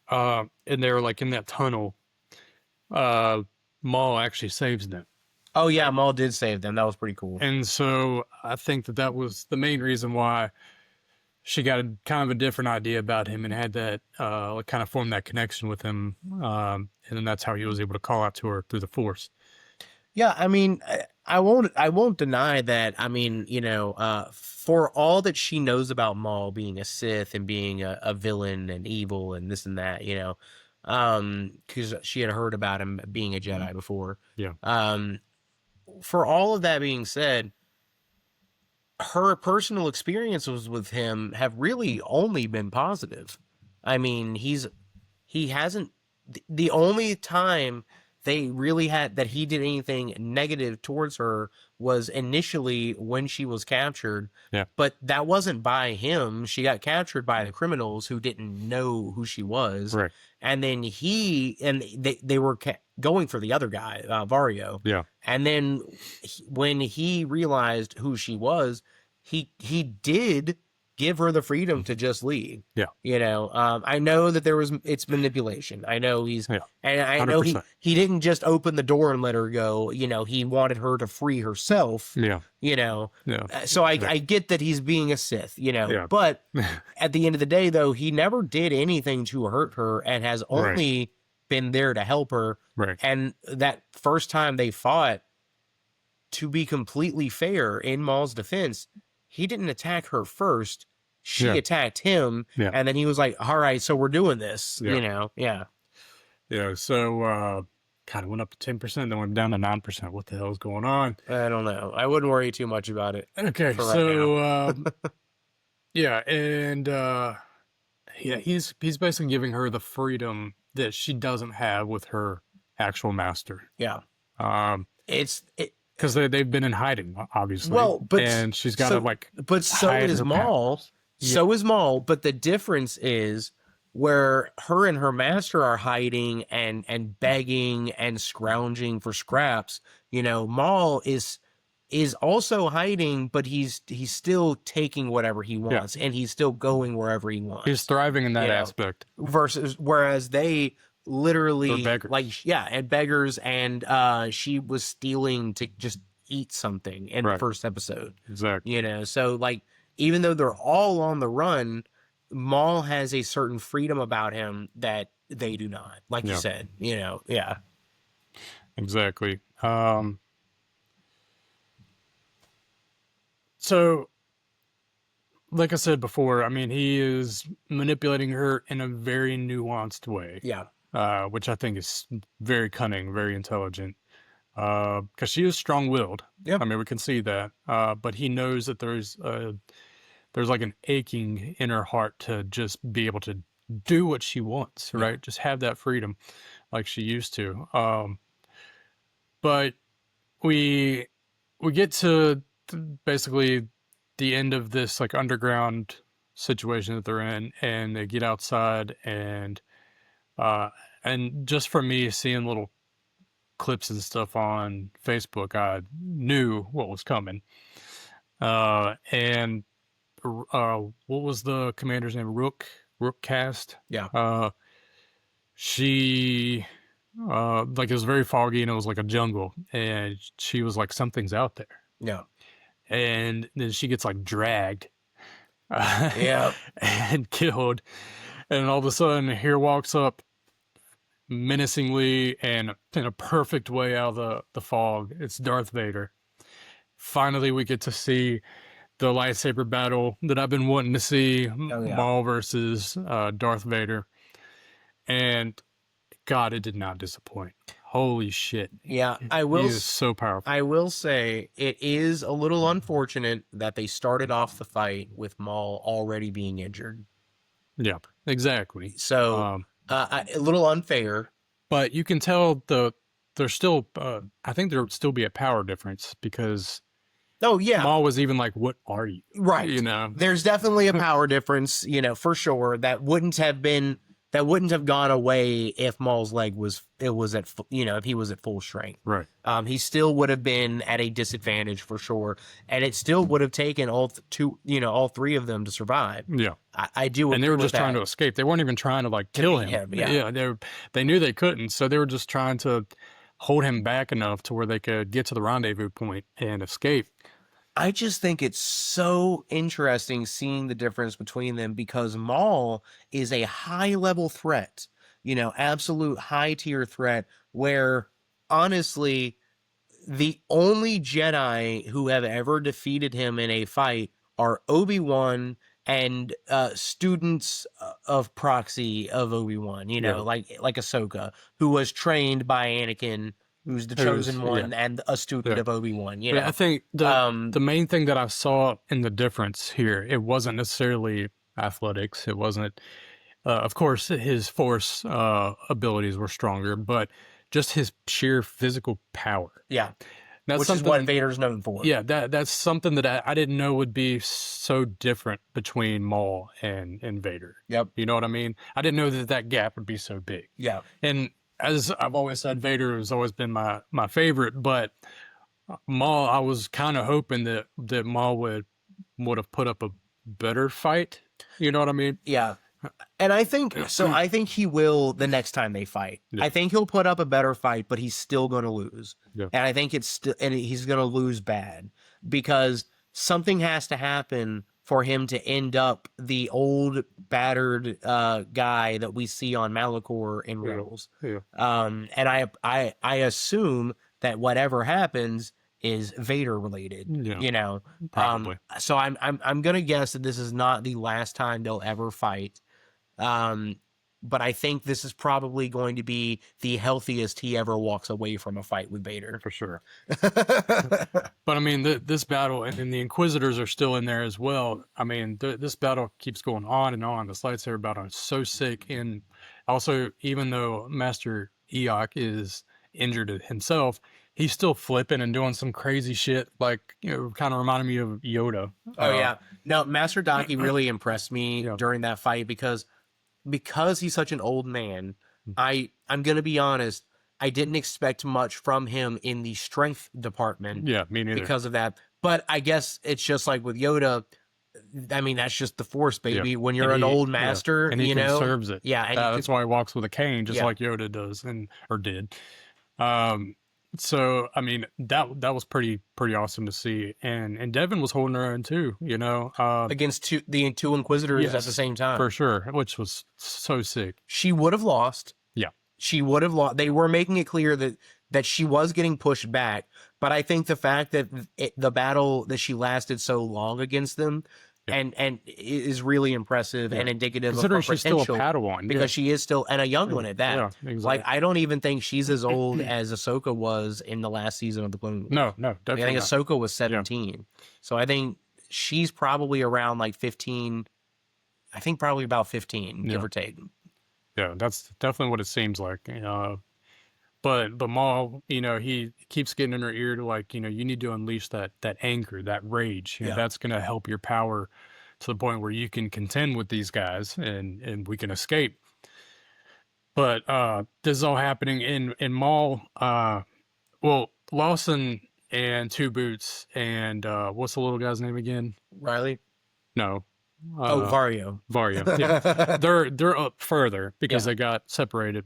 and they were like in that tunnel, Maul actually saves them. Oh yeah, Maul did save them. That was pretty cool. And so I think that was the main reason why she got kind of a different idea about him and had that kind of formed that connection with him. And then that's how he was able to call out to her through the Force. Yeah, I mean, I won't deny that. I mean, for all that she knows about Maul being a Sith and being a villain and evil and this and that, because she had heard about him being a Jedi before. Yeah. For all of that being said, her personal experiences with him have really only been positive. I mean, he hasn't, the only time they really had that he did anything negative towards her was initially when she was captured. Yeah. But that wasn't by him. She got captured by the criminals who didn't know who she was. Right. And then they were going for the other guy, Vario. Yeah. And then when he realized who she was, he did give her the freedom to just leave. Yeah. I know that it's manipulation. I know and I know 100%. he didn't just open the door and let her go. He wanted her to free herself. Yeah. Yeah. So Yeah. I get that he's being a Sith, Yeah. but at the end of the day, though, he never did anything to hurt her and has only been there to help her. Right. And that first time they fought, to be completely fair, in Maul's defense, he didn't attack her first. She attacked him, and then he was like, all right, so we're doing this, Yeah, so kind of went up to 10%, then went down to 9%. What the hell is going on? I don't know. I wouldn't worry too much about it. Okay, so, and he's basically giving her the freedom that she doesn't have with her actual master. Yeah. Because they've been in hiding, obviously. Well, and she's got to But so is Maul. So is Maul. But the difference is where her and her master are hiding and begging and scrounging for scraps. Maul is also hiding, but he's still taking whatever he wants, and he's still going wherever he wants. He's thriving in that aspect. Whereas they literally beggars. and beggars, and she was stealing to just eat something in the first episode. Exactly. So even though they're all on the run, Maul has a certain freedom about him that they do not, like you said. Exactly. So, like I said before, I mean, he is manipulating her in a very nuanced way. Yeah. Which I think is very cunning, very intelligent. Because she is strong-willed. Yeah. I mean, we can see that. But he knows that there's like an aching in her heart to just be able to do what she wants, right? Just have that freedom like she used to. But we get to basically the end of this like underground situation that they're in, and they get outside, and just from me seeing little clips and stuff on Facebook, I knew what was coming. And what was the commander's name? Rookcast. Yeah. She it was very foggy and it was like a jungle, and she was like, something's out there. Yeah. And then she gets like dragged and killed, and all of a sudden here walks up menacingly and in a perfect way out of the fog, it's Darth Vader. Finally we get to see the lightsaber battle that I've been wanting to see. Maul versus Darth Vader, and God, it did not disappoint. Holy shit. Yeah, He is so powerful. I will say it is a little unfortunate that they started off the fight with Maul already being injured. Yeah, exactly. So a little unfair. But you can tell there's still, I think there would still be a power difference, because Maul was even like, what are you? Right. You know? There's definitely a power difference, for sure. That wouldn't have been that wouldn't have gone away if Maul's leg was at if he was at full strength. Right. He still would have been at a disadvantage for sure, and it still would have taken all three of them to survive. Yeah. I do, and they were just trying to escape. They weren't even trying to like kill him. Yeah. They knew they couldn't, so they were just trying to hold him back enough to where they could get to the rendezvous point and escape. I just think it's so interesting seeing the difference between them, because Maul is a high-level threat, absolute high-tier threat, where, honestly, the only Jedi who have ever defeated him in a fight are Obi-Wan and students of proxy of Obi-Wan, like Ahsoka, who was trained by Anakin, who's the chosen one and a student of Obi-Wan. I think the main thing that I saw in the difference here, it wasn't necessarily athletics. It wasn't, of course, his force abilities were stronger, but just his sheer physical power. Yeah. That's which is what Vader's known for. Yeah, that's something that I didn't know would be so different between Maul and Vader. Yep. You know what I mean? I didn't know that gap would be so big. Yeah. And as I've always said, Vader has always been my favorite, but Maul, I was kind of hoping that Maul would have put up a better fight. You know what I mean? Yeah. And I think he will the next time they fight. Yeah. I think he'll put up a better fight, but he's still going to lose. Yeah. And I think he's going to lose bad, because something has to happen for him to end up the old battered guy that we see on Malachor in Rebels. Yeah. And I assume that whatever happens is Vader related. Yeah. Probably. So I'm gonna guess that this is not the last time they'll ever fight. But I think this is probably going to be the healthiest he ever walks away from a fight with Vader. For sure. But I mean, this battle, and the Inquisitors are still in there as well. I mean, this battle keeps going on and on. This lightsaber battle is so sick. And also, even though Master Eoc is injured himself, he's still flipping and doing some crazy shit, like, kind of reminded me of Yoda. Oh, yeah. No, Master Daki really impressed me during that fight, because he's such an old man. I'm going to be honest, I didn't expect much from him in the strength department. Yeah, me neither. Because of that. But I guess it's just like with Yoda. I mean, that's just the Force, baby. Yeah. When you're an old master, and he conserves it. Yeah, and that's why he walks with a cane, just like Yoda does, or did. So I mean, that was pretty awesome to see, and Devin was holding her own too, against the two Inquisitors at the same time, for sure, which was so sick. She would have lost. Yeah, she would have lost. They were making it clear that she was getting pushed back, but I think the fact that the battle that she lasted so long against them. And is really impressive and indicative of her potential. She's still a Padawan, because she is still, and a young one at that. Yeah, exactly. Like, I don't even think she's as old as Ahsoka was in the last season of the Clone Wars. No, definitely. I think Ahsoka was 17, so I think she's probably around like 15. I think probably about 15, give or take. Yeah, that's definitely what it seems like. But Maul, he keeps getting in her ear to, like, you need to unleash that anger, that rage. That's going to help your power to the point where you can contend with these guys and we can escape. But this is all happening in Maul. Lawson and Two Boots and what's the little guy's name again? Riley? No. Vario. Vario. Yeah. They're up further because they got separated.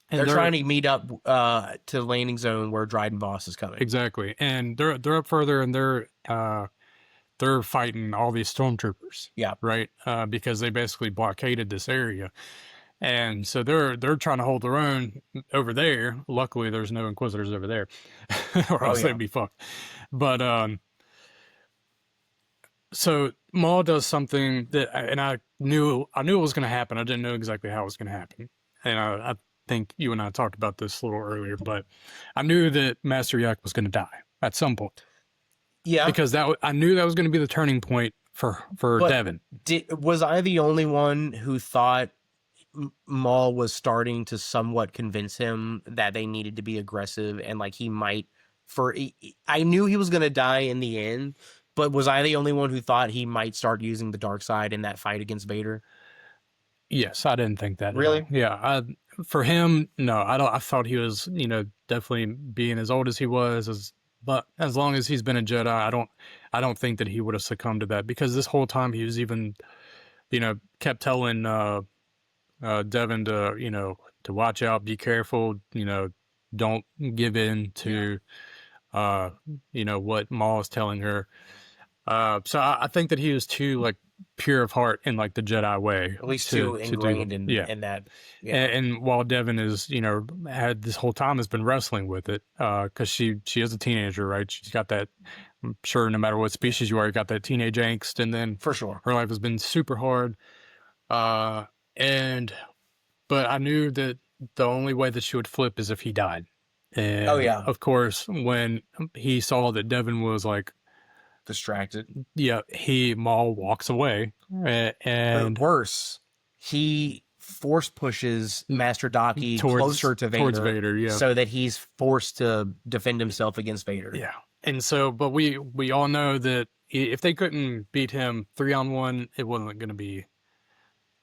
And they're trying to meet up to the landing zone where Dryden Voss is coming. Exactly, and they're up further, and they're fighting all these stormtroopers. Yeah, right. Because they basically blockaded this area, and so they're trying to hold their own over there. Luckily, there's no Inquisitors over there, or else they'd be fucked. But so Maul does something and I knew it was going to happen. I didn't know exactly how it was going to happen, and I think you and I talked about this a little earlier, but I knew that Master Yak was going to die at some point. Yeah, because I knew that was going to be the turning point for Devin. Was I the only one who thought Maul was starting to somewhat convince him that they needed to be aggressive and like he might? I knew he was going to die in the end, but was I the only one who thought he might start using the dark side in that fight against Vader? Yes, I didn't think that at Really? all. Yeah, for him, no, I don't. I thought he was, definitely being as old as he was, but as long as he's been a Jedi, I don't think that he would have succumbed to that because this whole time he was even, kept telling Devin to, to watch out, be careful, don't give in to, what Maul is telling her. So I think that he was too like pure of heart in like the Jedi way, At least to too do ingrained yeah. in that. Yeah. And while Devin is, had this whole time has been wrestling with it, because she is a teenager, right? She's got that. I'm sure no matter what species you are, you got that teenage angst, and then For sure. her life has been super hard. Uh, and but I knew that the only way that she would flip is if he died. And Oh, yeah. of course, when he saw that Devin was like, Distracted. yeah, Maul walks away, and worse, he force pushes Master Daki closer to Vader, towards Vader, yeah, so that he's forced to defend himself against Vader. yeah. And so, but we all know that if they couldn't beat him 3-on-1, it wasn't going to be.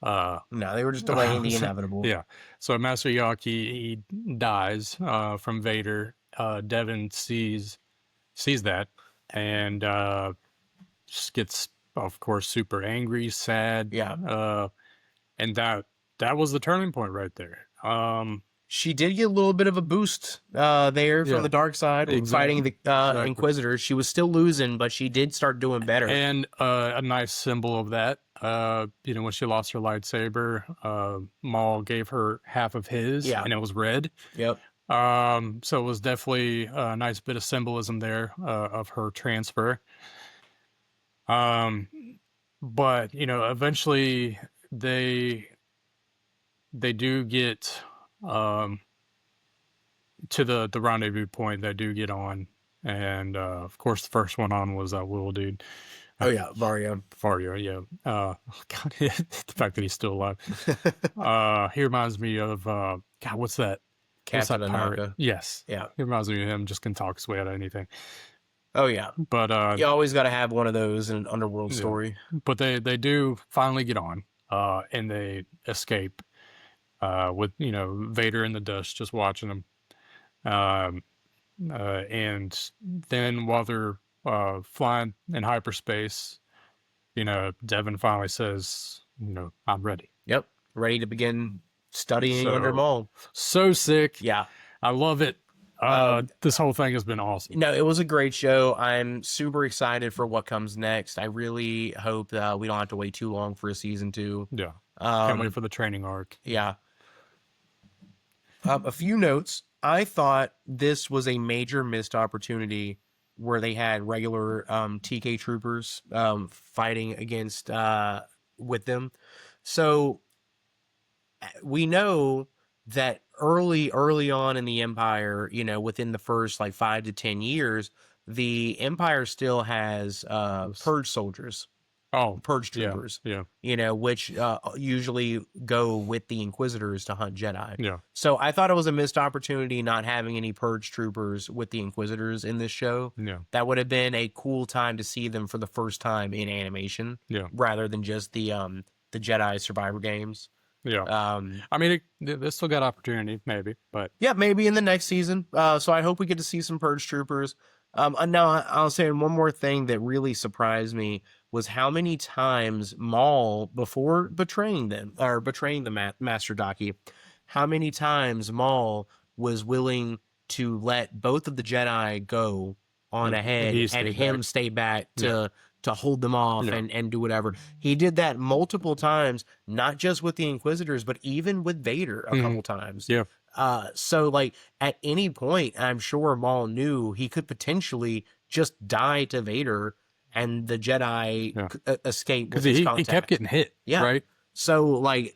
No, they were just delaying the inevitable. Yeah. So Master Yaki, he dies from Vader. Devin sees that, and just gets, of course, super angry, sad. Yeah. And that was the turning point right there. She did get a little bit of a boost there from the dark side, fighting the Inquisitors. She was still losing, but she did start doing better. And a nice symbol of that, when she lost her lightsaber, Maul gave her half of his, and it was red. Yep. So it was definitely a nice bit of symbolism there of her transfer. But eventually they do get to the rendezvous point. They do get on, and of course the first one on was that little dude. Oh yeah, Vario, yeah. God, the fact that he's still alive. He reminds me of God. What's that? Captain Anaka. Yes. Yeah. He reminds me of him. Just can talk his way out of anything. Oh yeah. But you always got to have one of those in an underworld story. But they do finally get on, and they escape, with Vader in the dust just watching them. And then while they're flying in hyperspace, Devin finally says, I'm ready. Yep. Ready to begin studying under Maul. So sick. Yeah. I love it. This whole thing has been awesome. No, it was a great show. I'm super excited for what comes next. I really hope that we don't have to wait too long for a season 2. Yeah. Can't wait for the training arc. Yeah. A few notes. I thought this was a major missed opportunity where they had regular TK troopers fighting against with them. So we know that early on in the Empire, within the first like 5 to 10 years, the Empire still has purge soldiers. Purge troopers. Yeah. Which usually go with the Inquisitors to hunt Jedi. Yeah. So I thought it was a missed opportunity not having any purge troopers with the Inquisitors in this show. Yeah. That would have been a cool time to see them for the first time in animation. Yeah. Rather than just the Jedi Survivor games. Yeah. I mean, they still got opportunity, maybe, but yeah, maybe in the next season. So I hope we get to see some purge troopers. Now I'll say one more thing that really surprised me was how many times Maul, before betraying the Master Daki, how many times Maul was willing to let both of the Jedi go on ahead and him stay back to hold them off and do whatever. He did that multiple times, not just with the Inquisitors, but even with Vader a couple times. Yeah. So like at any point, I'm sure Maul knew he could potentially just die to Vader and the Jedi escape because he kept getting hit. Yeah. Right. So like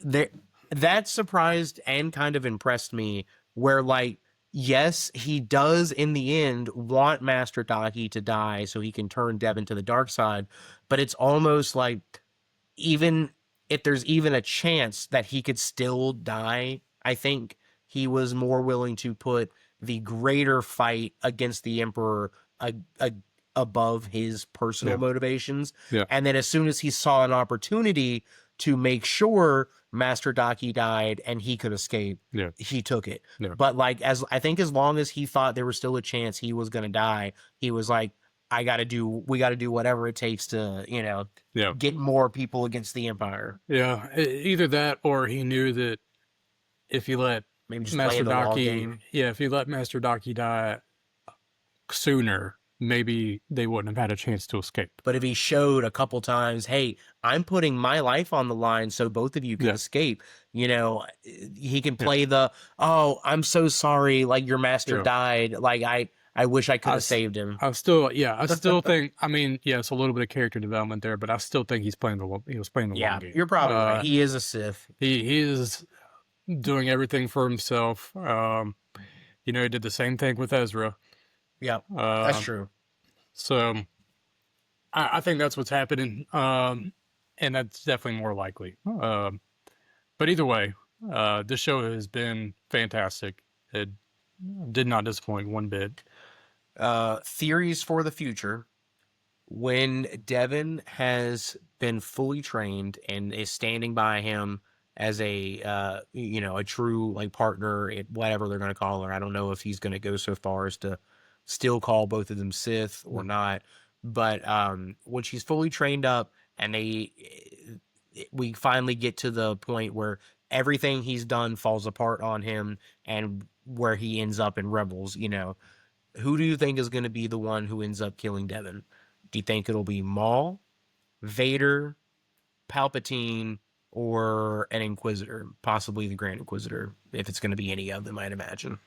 that surprised and kind of impressed me where like, yes, he does in the end want Master Daki to die so he can turn Devin to the dark side, but it's almost like even if there's even a chance that he could still die, I think he was more willing to put the greater fight against the Emperor above his personal motivations. Yeah. And then as soon as he saw an opportunity to make sure Master Daki died and he could escape. Yeah. He took it. Yeah. But like, as long as he thought there was still a chance he was going to die, he was like, we got to do whatever it takes to, get more people against the Empire. Yeah. Either that, or he knew that if you let Maybe just Master playing the long Daki, game. if you let Master Daki die sooner, maybe they wouldn't have had a chance to escape. But if he showed a couple times, hey, I'm putting my life on the line so both of you can escape, he can play the, oh, I'm so sorry, like your master died, like I wish I could have saved him. I still think, I mean, it's a little bit of character development there, but I still think he was playing the long game. You're probably right. He is a Sith. He is doing everything for himself. He did the same thing with Ezra. Yeah, that's true. So I think that's what's happening, and that's definitely more likely. But either way, this show has been fantastic. It did not disappoint one bit. Theories for the future. When Devin has been fully trained and is standing by him as a true like partner, whatever they're going to call her. I don't know if he's going to go so far as to still call both of them Sith or not. But when she's fully trained up and we finally get to the point where everything he's done falls apart on him and where he ends up in Rebels, who do you think is going to be the one who ends up killing Devin? Do you think it'll be Maul, Vader, Palpatine, or an Inquisitor, possibly the Grand Inquisitor, if it's going to be any of them, I'd imagine?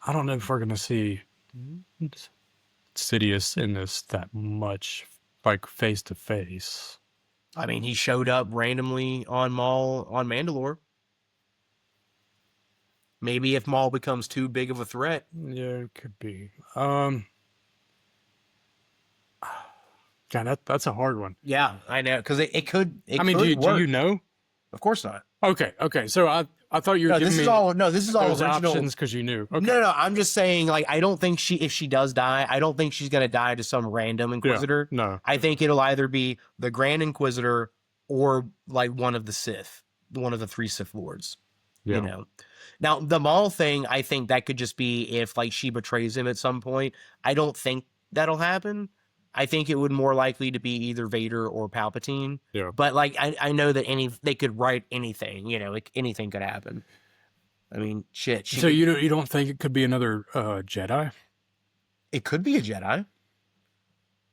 I don't know if we're going to see Sidious in this that much, like face to face. I mean, he showed up randomly on Maul on Mandalore. Maybe if Maul becomes too big of a threat. Yeah, it could be. God, that's a hard one. Yeah, I know, because it could. I mean, do you know? Of course not. Okay. So I thought you were giving me this is all those original options because you knew. Okay. No. I'm just saying, like, I don't think if she does die, I don't think she's gonna die to some random Inquisitor. Yeah, no. I think it'll either be the Grand Inquisitor or like one of the Sith, one of the 3 Sith Lords. Yeah. Now the Maul thing, I think that could just be if like she betrays him at some point. I don't think that'll happen. I think it would more likely to be either Vader or Palpatine. Yeah. But like I know that they could write anything, like anything could happen. I mean, shit. So you don't think it could be another Jedi? It could be a Jedi.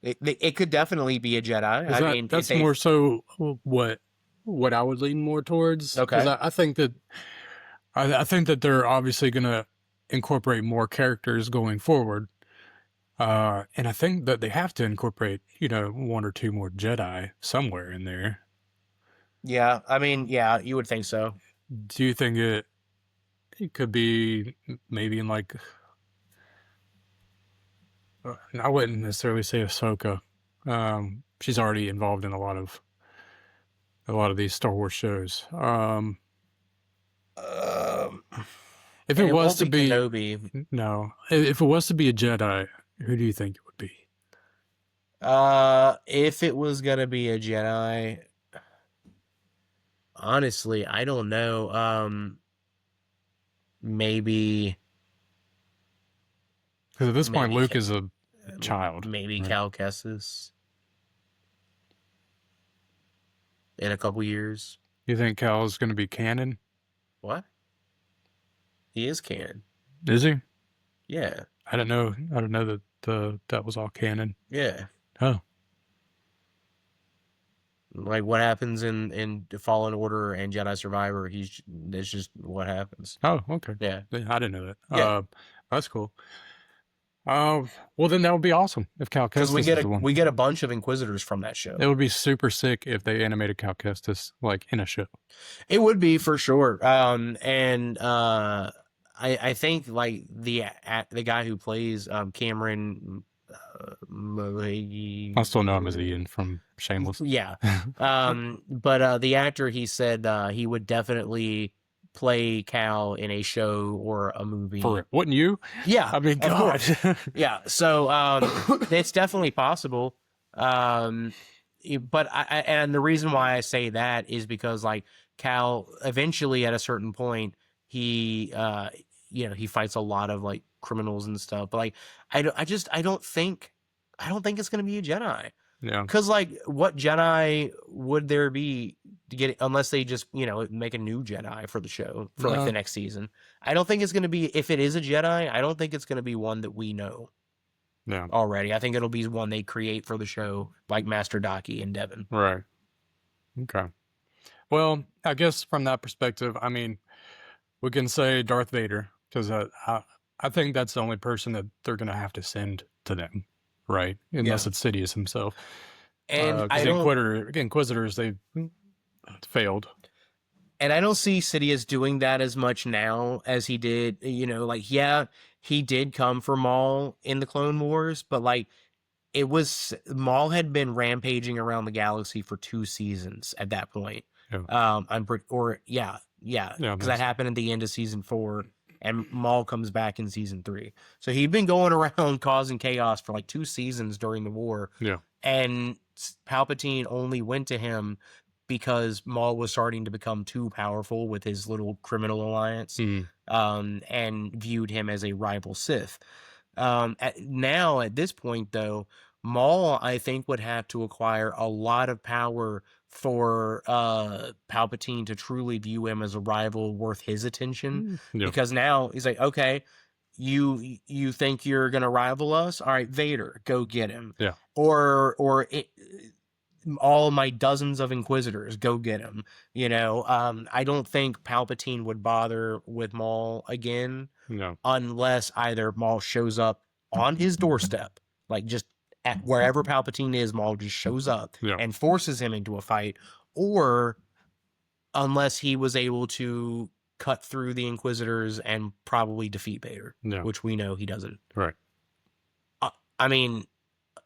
It could definitely be a Jedi. That's more so what I would lean more towards. Okay. 'Cause I think that they're obviously going to incorporate more characters going forward. And I think that they have to incorporate, 1 or 2 more Jedi somewhere in there. Yeah, I mean, yeah, you would think so. Do you think it could be maybe in like, I wouldn't necessarily say Ahsoka. She's already involved in a lot of these Star Wars shows. If it was to be Kenobi. No, if it was to be a Jedi, who do you think it would be? If it was gonna be a Jedi, honestly, I don't know. Maybe because at this point, Luke is a child. Maybe right? Cal Kestis in a couple years. You think Cal is going to be canon? What? He is canon. Is he? Yeah. I don't know that that was all canon. Yeah. Oh. Like what happens in Fallen Order and Jedi Survivor, it's just what happens. Oh, okay. Yeah. I didn't know that. Yeah. That's cool. Well, then that would be awesome if Cal Kestis is the one. We get a bunch of Inquisitors from that show. It would be super sick if they animated Cal Kestis like in a show. It would be for sure. I think like the guy who plays Cameron. I still know him as Ian from Shameless. Yeah. But the actor, he said he would definitely play Cal in a show or a movie. For it. Wouldn't you? Yeah. I mean, God. Yeah. So it's definitely possible. And the reason why I say that is because like Cal eventually at a certain point he he fights a lot of like criminals and stuff, but like I don't think it's gonna be a Jedi. Yeah. Because like what Jedi would there be to get unless they just make a new Jedi for the show for like the next season. I don't think it's gonna be, if it is a Jedi, I don't think it's gonna be one that we know. Yeah. Already. I think it'll be one they create for the show, like Master Daki and Devin. Right. Okay. Well, I guess from that perspective, I mean, we can say Darth Vader, because I think that's the only person that they're going to have to send to them, right? Unless it's Sidious himself. And Inquisitors, they failed. And I don't see Sidious doing that as much now as he did, he did come for Maul in the Clone Wars, but like Maul had been rampaging around the galaxy for 2 seasons at that point. Yeah. Because that happened at the end of season 4, and Maul comes back in season 3. So he'd been going around causing chaos for like 2 seasons during the war. Yeah. And Palpatine only went to him because Maul was starting to become too powerful with his little criminal alliance, and viewed him as a rival Sith. At this point, though, Maul, I think, would have to acquire a lot of power for Palpatine to truly view him as a rival worth his attention. Because now he's like, okay, you think you're gonna rival us? All right, Vader, go get him. Yeah. All my dozens of Inquisitors, go get him. I don't think Palpatine would bother with Maul again. No. Unless either Maul shows up on his doorstep, like just at wherever Palpatine is, Maul just shows up and forces him into a fight, or unless he was able to cut through the Inquisitors and probably defeat Vader, which we know he doesn't. Right. I mean,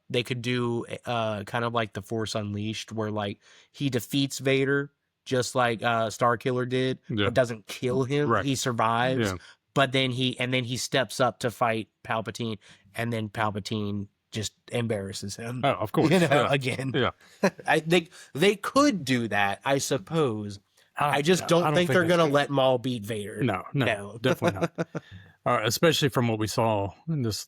they could do kind of like the Force Unleashed, where like he defeats Vader just like Starkiller did, but doesn't kill him. Right. He survives. Yeah. But then he steps up to fight Palpatine, and then Palpatine just embarrasses him. Oh, of course. Again. Yeah. I think they could do that, I suppose. I just don't think they're going to let Maul beat Vader. No, definitely not. Especially from what we saw in this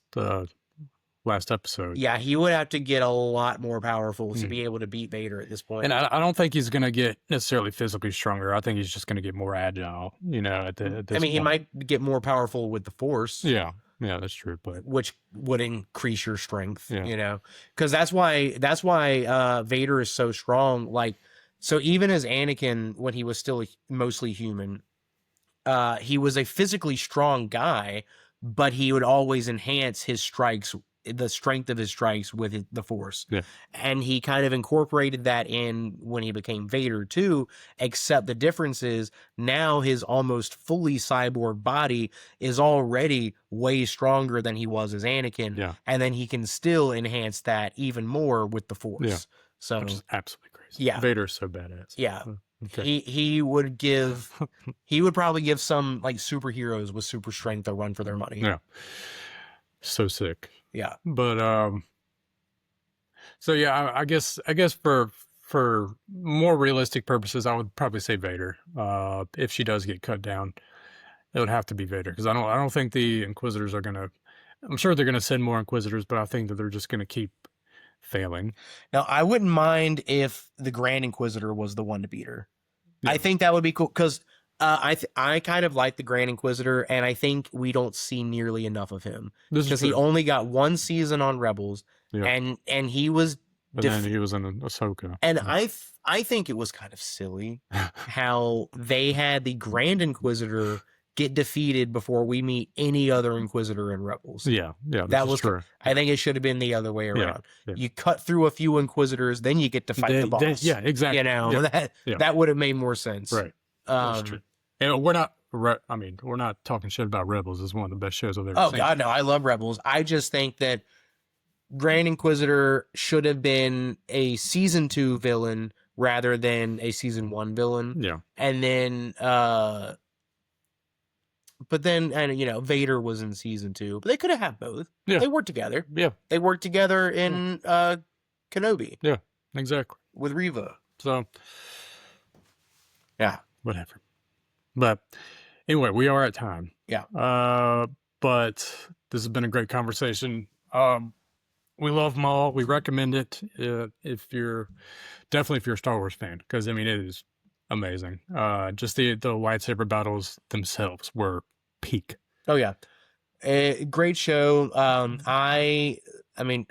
last episode. Yeah, he would have to get a lot more powerful to be able to beat Vader at this point. And I don't think he's going to get necessarily physically stronger. I think he's just going to get more agile, at this point. He might get more powerful with the Force. Yeah, that's true. But which would increase your strength, because that's why Vader is so strong. Like, so even as Anakin, when he was still mostly human, he was a physically strong guy, but he would always enhance his strikes, the strength of his strikes, with the Force. Yeah. And he kind of incorporated that in when he became Vader too, except the difference is now his almost fully cyborg body is already way stronger than he was as Anakin. Yeah. And then he can still enhance that even more with the Force. Yeah. So, which is absolutely crazy. Yeah. Vader's so badass. Yeah. Okay. He would probably give some like superheroes with super strength a run for their money. Yeah. So sick. Yeah. But so yeah, I guess for more realistic purposes, I would probably say Vader. If she does get cut down, it would have to be Vader, because I don't think the Inquisitors are gonna. I'm sure they're gonna send more Inquisitors, but I think that they're just gonna keep failing. Now, I wouldn't mind if the Grand Inquisitor was the one to beat her. Yeah. I think that would be cool, because I kind of like the Grand Inquisitor, and I think we don't see nearly enough of him, because he only got 1 season on Rebels, and he was. But then he was in Ahsoka, and I think it was kind of silly how they had the Grand Inquisitor get defeated before we meet any other Inquisitor in Rebels. Yeah, that was true. I think it should have been the other way around. Yeah. You cut through a few Inquisitors, then you get to fight the boss. Yeah, exactly. That would have made more sense. Right. That's true. And we're not talking shit about Rebels. It's one of the best shows I've ever seen. Oh God, no, I love Rebels. I just think that Grand Inquisitor should have been a season 2 villain rather than a season 1 villain. Yeah. And then but then, Vader was in season 2, but they could have had both. Yeah. They worked together. Yeah. They worked together in Kenobi Yeah, exactly. with Reva. So, Yeah. whatever. But anyway, we are at time. Yeah. But this has been a great conversation. We love Maul. We recommend it if you're a Star Wars fan, because I mean it is amazing. Just the lightsaber battles themselves were peak. Oh yeah. Great show. I mean,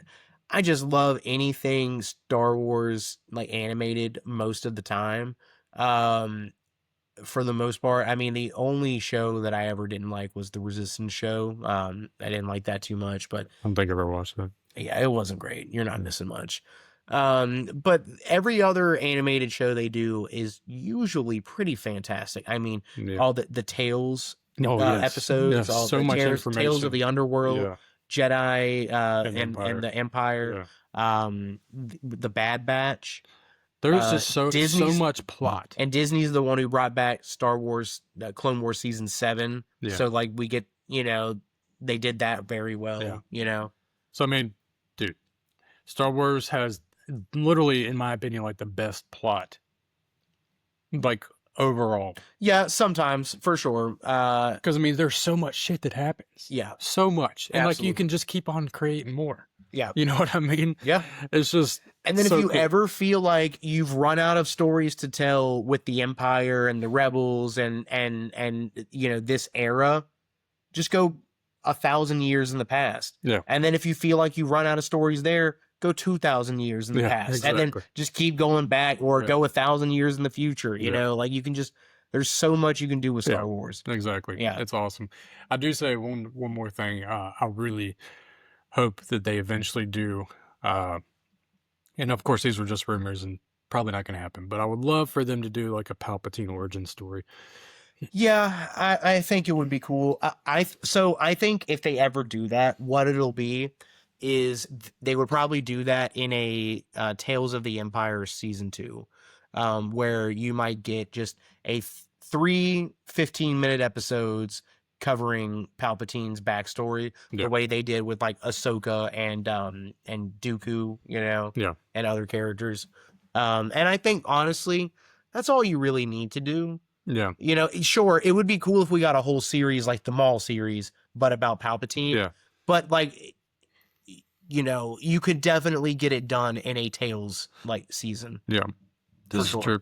I just love anything Star Wars like animated most of the time. For the most part, I mean, the only show that I ever didn't like was the Resistance show. I didn't like that too much, but I don't think I've ever watched that. yeah, it wasn't great. You're not missing much. But every other animated show they do is usually pretty fantastic. I mean, Yeah. all the Tales Yes. episodes, Yeah, all so the much Tales information. of the Underworld, Yeah. Jedi, And and the Empire, the Bad Batch. There's just so Disney's- much plot. And Disney's the one who brought back Star Wars, Clone Wars season 7. Yeah. So like we get, they did that very well. Yeah. So I mean, dude, Star Wars has literally, in my opinion, like the best plot, like overall. Yeah, sometimes for sure. Because I mean, there's so much shit that happens. Yeah. So much, and like you Absolutely. can just keep on creating more. Yeah. You know what I mean? Yeah. It's just. And then so if you cool. ever feel like you've run out of stories to tell with the Empire and the Rebels and this era, just go 1,000 years in the past. Yeah. And then if you feel like you run out of stories there, go 2,000 years in the past. Exactly. And then just keep going back or go 1,000 years in the future. You know, like you can just, there's so much you can do with Star Wars. Exactly. Yeah. It's awesome. I do say one more thing. I really hope that they eventually do. And of course, these were just rumors and probably not going to happen. But I would love for them to do like a Palpatine origin story. Yeah, I think it would be cool. So I think if they ever do that, what it'll be is they would probably do that in a Tales of the Empire season 2, where you might get just a 3 15-minute episodes covering Palpatine's backstory, the way they did with like Ahsoka and Dooku, and other characters. And I think honestly, that's all you really need to do. Yeah. Sure, it would be cool if we got a whole series like the Maul series, but about Palpatine. Yeah. But like, you could definitely get it done in a Tales like season. Yeah. This is true.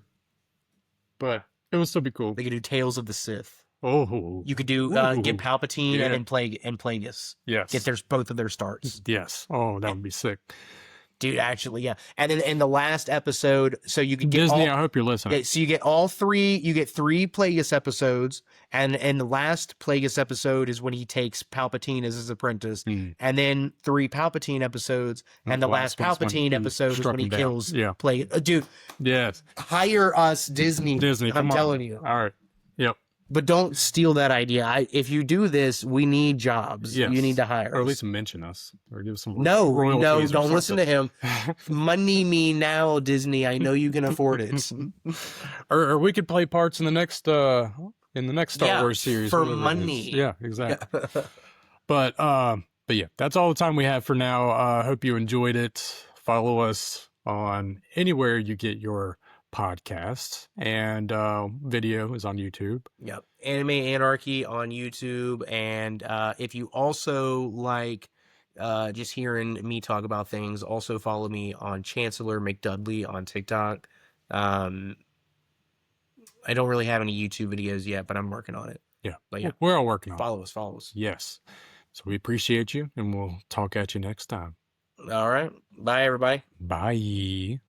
But it would still be cool. They could do Tales of the Sith. Oh. You could do get Palpatine and then Plagueis. Yes. Get both of their starts. Yes. Oh, that would be sick. Dude, actually, yeah. And then in the last episode, so you can get Disney, I hope you're listening. Yeah, so you get all three. You get 3 Plagueis episodes, and the last Plagueis episode is when he takes Palpatine as his apprentice, and then 3 Palpatine episodes, and the last Palpatine episode is when he kills Plagueis. Dude, yes, hire us, Disney. I'm telling you. All right. Yep. But don't steal that idea. If you do this, we need jobs. Yes. You need to hire or at us. least mention us, or give us some. No, royalties or don't listen to him. Money me now, Disney. I know you can afford it. or we could play parts in the next Star Wars series for whatever it money. is. Yeah, exactly. But yeah, that's all the time we have for now. Hope you enjoyed it. Follow us on anywhere you get your podcasts, and video is on YouTube. Yep. Anime Anarchy on YouTube. And if you also like just hearing me talk about things, also follow me on Chancellor McDudley on TikTok. I don't really have any YouTube videos yet, but I'm working on it. Yeah. But yeah, We're all working on it. follow us. Yes. So we appreciate you, and we'll talk at you next time. All right. Bye, everybody. Bye.